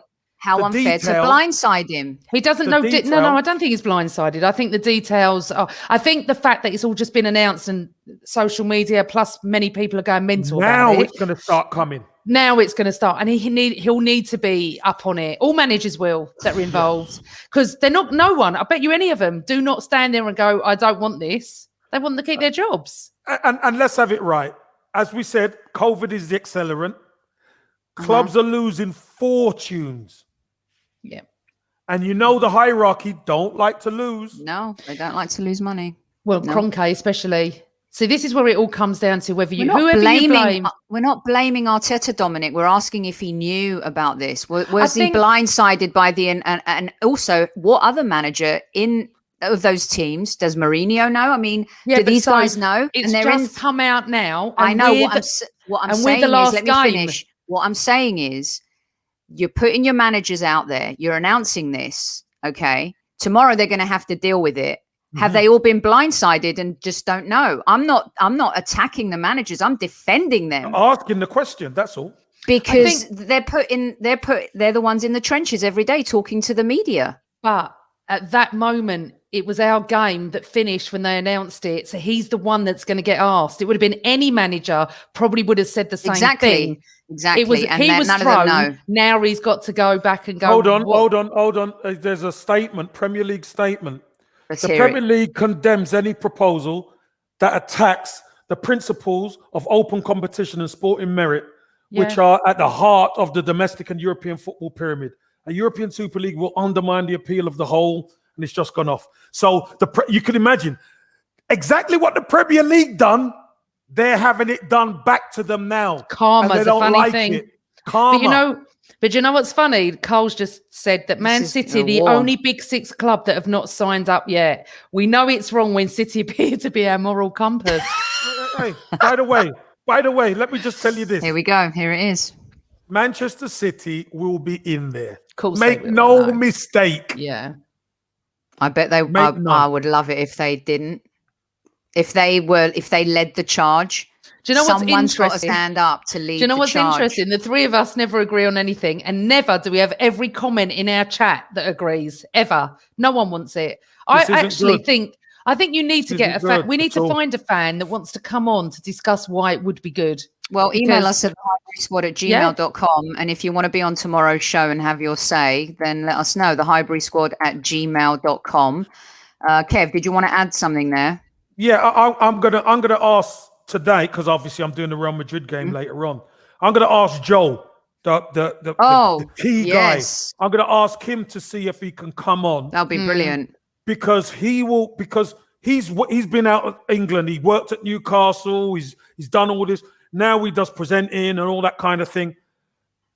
to blindside him. He doesn't know. No, I don't think he's blindsided. I think the details are. I think the fact that it's all just been announced and social media, plus many people are going mental about it. Now it's going to start coming. Now it's going to start, and he'll need to be up on it. All managers will that are involved, because they're not. No one, I bet you, any of them do not stand there and go, "I don't want this." They want to keep their jobs. And let's have it right. As we said, COVID is the accelerant. Clubs are losing fortunes. Yeah, and you know the hierarchy don't like to lose. No, they don't like to lose money. Well, Kroenke especially. See, this is where it all comes down to whether you, We're not blaming Arteta, Dominic. We're asking if he knew about this. Was he blindsided by the and also what other manager of those teams does Mourinho know? I mean, do these guys know? It's just come out now. I know what I'm saying is, let me finish. What I'm saying is, you're putting your managers out there. You're announcing this. Okay, tomorrow they're going to have to deal with it. Have they all been blindsided and just don't know? I'm not attacking the managers. I'm defending them. I'm asking the question. That's all. Because they're the ones in the trenches every day talking to the media. But at that moment, it was our game that finished when they announced it. So he's the one that's going to get asked. It would have been any manager probably would have said the same thing. Exactly. He was thrown. Now he's got to go back and go. Hold on. There's a statement, Premier League statement. The Premier League condemns any proposal that attacks the principles of open competition and sporting merit, which are at the heart of the domestic and European football pyramid. A European Super League will undermine the appeal of the whole, and it's just gone off. So you can imagine exactly what the Premier League done. They're having it done back to them now. Karma's a funny thing. Karma. But you know what's funny? Cole's just said that Man City, the only Big Six club that have not signed up yet. We know it's wrong when City appear to be our moral compass. Hey, by the way, let me just tell you this. Here we go. Here it is. Manchester City will be in there. Of course, make no mistake. Yeah. I bet they. I would love it if they didn't. If they led the charge. Do you know what's interesting? Someone's got to stand up to lead the charge. Do you know what's interesting? The three of us never agree on anything, and never do we have every comment in our chat that agrees, ever. No one wants it. I think you need to get a fan. We need to find a fan that wants to come on to discuss why it would be good. Well, email us at thehighburysquad@gmail.com. And if you want to be on tomorrow's show and have your say, then let us know. thehighburysquad@gmail.com. Kev, did you want to add something there? Yeah, I'm gonna ask today, because obviously I'm doing the Real Madrid game later on. I'm going to ask Joe, the key guy. I'm going to ask him to see if he can come on. That'll be brilliant. Because he's been out of England. He worked at Newcastle. He's done all this. Now he does presenting and all that kind of thing.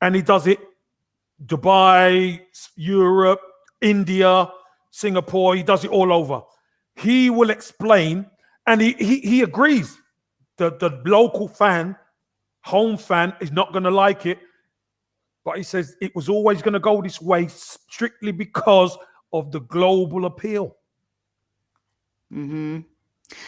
And he does it Dubai, Europe, India, Singapore. He does it all over. He will explain, and he agrees. The local fan home fan is not going to like it. But he says it was always going to go this way strictly because of the global appeal. Mm-hmm.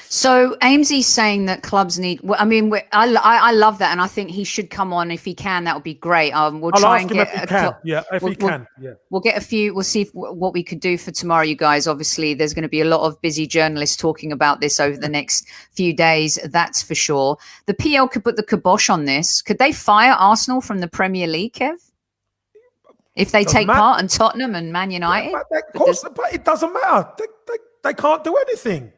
So Amesy's saying that clubs need. Well, I mean, I love that, and I think he should come on if he can. That would be great. We'll I'll try ask and him get if he can. Yeah, if he can. Yeah, we'll get a few. We'll see what we could do for tomorrow, you guys. Obviously, there's going to be a lot of busy journalists talking about this over the next few days. That's for sure. The PL could put the kibosh on this. Could they fire Arsenal from the Premier League, Kev? If they take part in Tottenham and Man United? Yeah, but it doesn't matter. They can't do anything.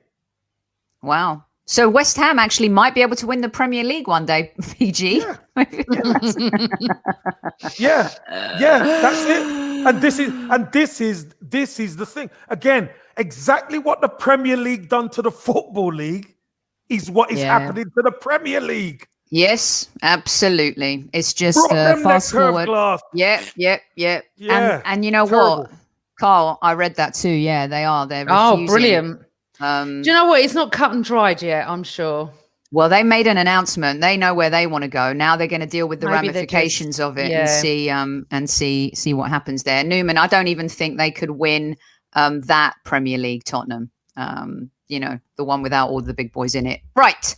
Wow. So West Ham actually might be able to win the Premier League one day, PG. Yeah, that's it. And this is the thing. Again, exactly what the Premier League done to the Football League is what is happening to the Premier League. Yes, absolutely. It's just fast forward. Yeah. And you know what, Carl, I read that too. Yeah, they are. They're refusing. Brilliant. Do you know what? It's not cut and dried yet, I'm sure. Well, they made an announcement. They know where they want to go. Now they're going to deal with the ramifications of it and see what happens there. Newman, I don't even think they could win that Premier League, Tottenham. The one without all the big boys in it. Right.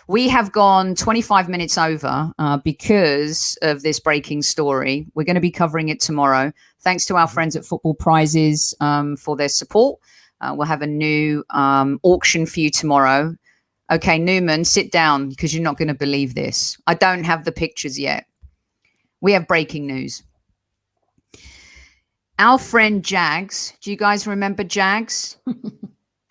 We have gone 25 minutes over because of this breaking story. We're going to be covering it tomorrow. Thanks to our friends at Football Prizes for their support. We'll have a new auction for you tomorrow. Okay, Newman, sit down because you're not going to believe this. I don't have the pictures yet. We have breaking news. Our friend Jags, do you guys remember Jags?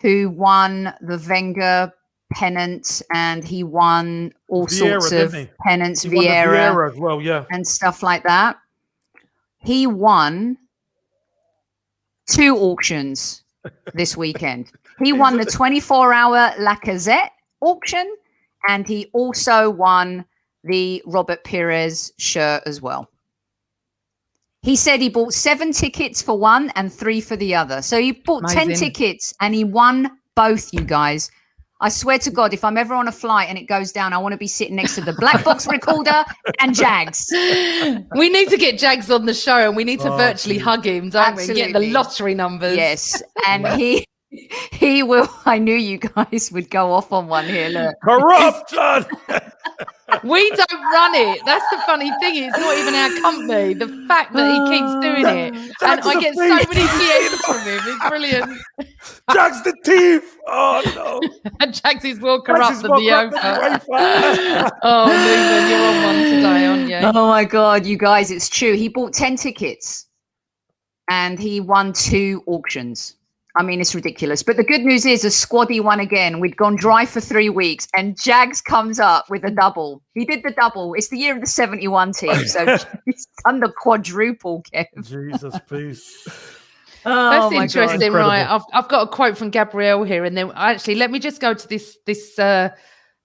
Who won the Wenger pennant, and he won all sorts of pennants, Vieira as well, and stuff like that. He won 2 auctions this weekend. He won the 24-hour Lacazette auction, and he also won the Robert Pires shirt as well. He said he bought 7 tickets for one and 3 for the other. So he bought 10 tickets and he won both, you guys. I swear to God, if I'm ever on a flight and it goes down, I want to be sitting next to the black box recorder and Jags. We need to get Jags on the show and we need to virtually hug him, don't we? Get the lottery numbers. Yes. And he will. I knew you guys would go off on one here. Look. Corruption. We don't run it. That's the funny thing. It's not even our company. The fact that he keeps doing it. And I get so many DMs from him. It's brilliant. Jags the thief. Oh, no. Jags is more corrupt than the Yofa. Oh, Newman, you're on one today, aren't you? Oh, my God, you guys, it's true. He bought 10 tickets and he won 2 auctions. I mean, it's ridiculous. But the good news is a squaddy won again. We'd gone dry for 3 weeks and Jags comes up with a double. He did the double. It's the year of the 71 team. So he's done the quadruple, Kev. Jesus, peace. That's interesting, right? I've got a quote from Gabrielle here. And then actually, let me just go to this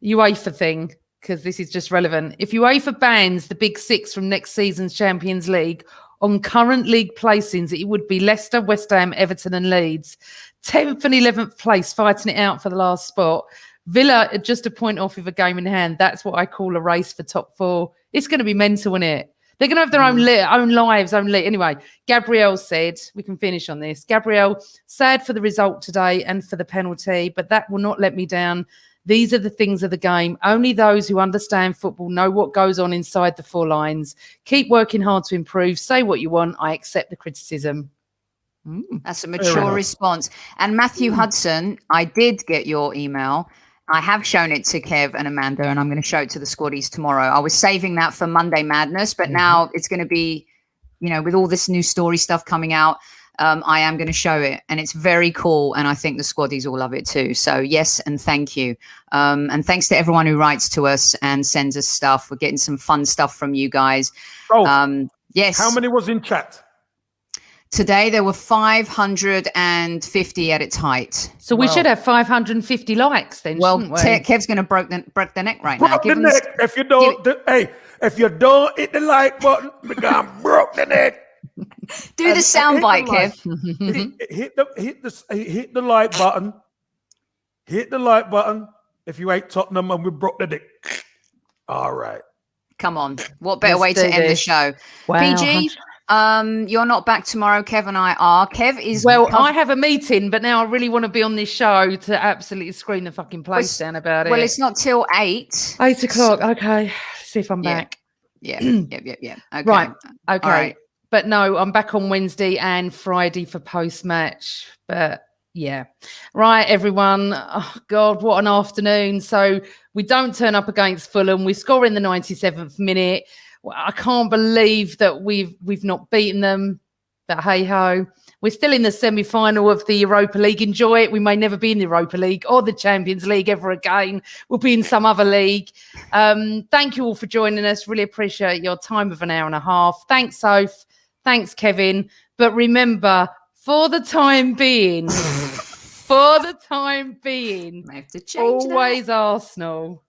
UEFA thing, because this is just relevant. If UEFA bans the big 6 from next season's Champions League, on current league placings, it would be Leicester, West Ham, Everton and Leeds. 10th and 11th place, fighting it out for the last spot. Villa are just a point off with a game in hand. That's what I call a race for top 4. It's going to be mental, isn't it? They're going to have their own lives. Anyway, Gabrielle said, we can finish on this. Gabrielle, sad for the result today and for the penalty, but that will not let me down. These are the things of the game. Only those who understand football know what goes on inside the 4 lines. Keep working hard to improve. Say what you want. I accept the criticism. That's a mature response. And Matthew Hudson, I did get your email. I have shown it to Kev and Amanda, and I'm going to show it to the squaddies tomorrow. I was saving that for Monday Madness, but now it's going to be, with all this new story stuff coming out, I am going to show it, and it's very cool, and I think the squaddies will love it too. So yes, and thank you. And thanks to everyone who writes to us and sends us stuff. We're getting some fun stuff from you guys. Yes. How many was in chat? Today there were 550 at its height. So we should have 550 likes then, shouldn't we? Kev's going to break the neck right now. Broke the neck. If you don't hit the like button, we're going to broke the neck. Do the soundbite, Kev. Hit the like button. Hit the like button if you ain't Tottenham and we broke the dick. All right. Come on. What better Let's way to do end the this. show? Wow. PG, you're not back tomorrow. Kev and I are. Kev is Well, I have a meeting, but now I really want to be on this show to absolutely scream the fucking place down about it. Well, it's not till 8. 8 o'clock. Okay. See if I'm back. Yeah. Okay. Right. Okay. All right. But no, I'm back on Wednesday and Friday for post-match. But yeah. Right, everyone. Oh, God, what an afternoon. So we don't turn up against Fulham. We score in the 97th minute. Well, I can't believe that we've not beaten them. But hey-ho. We're still in the semi-final of the Europa League. Enjoy it. We may never be in the Europa League or the Champions League ever again. We'll be in some other league. Thank you all for joining us. Really appreciate your time of an hour and a half. Thanks, Soph. Thanks, Kevin. But remember, for the time being, I have to change always that. Arsenal.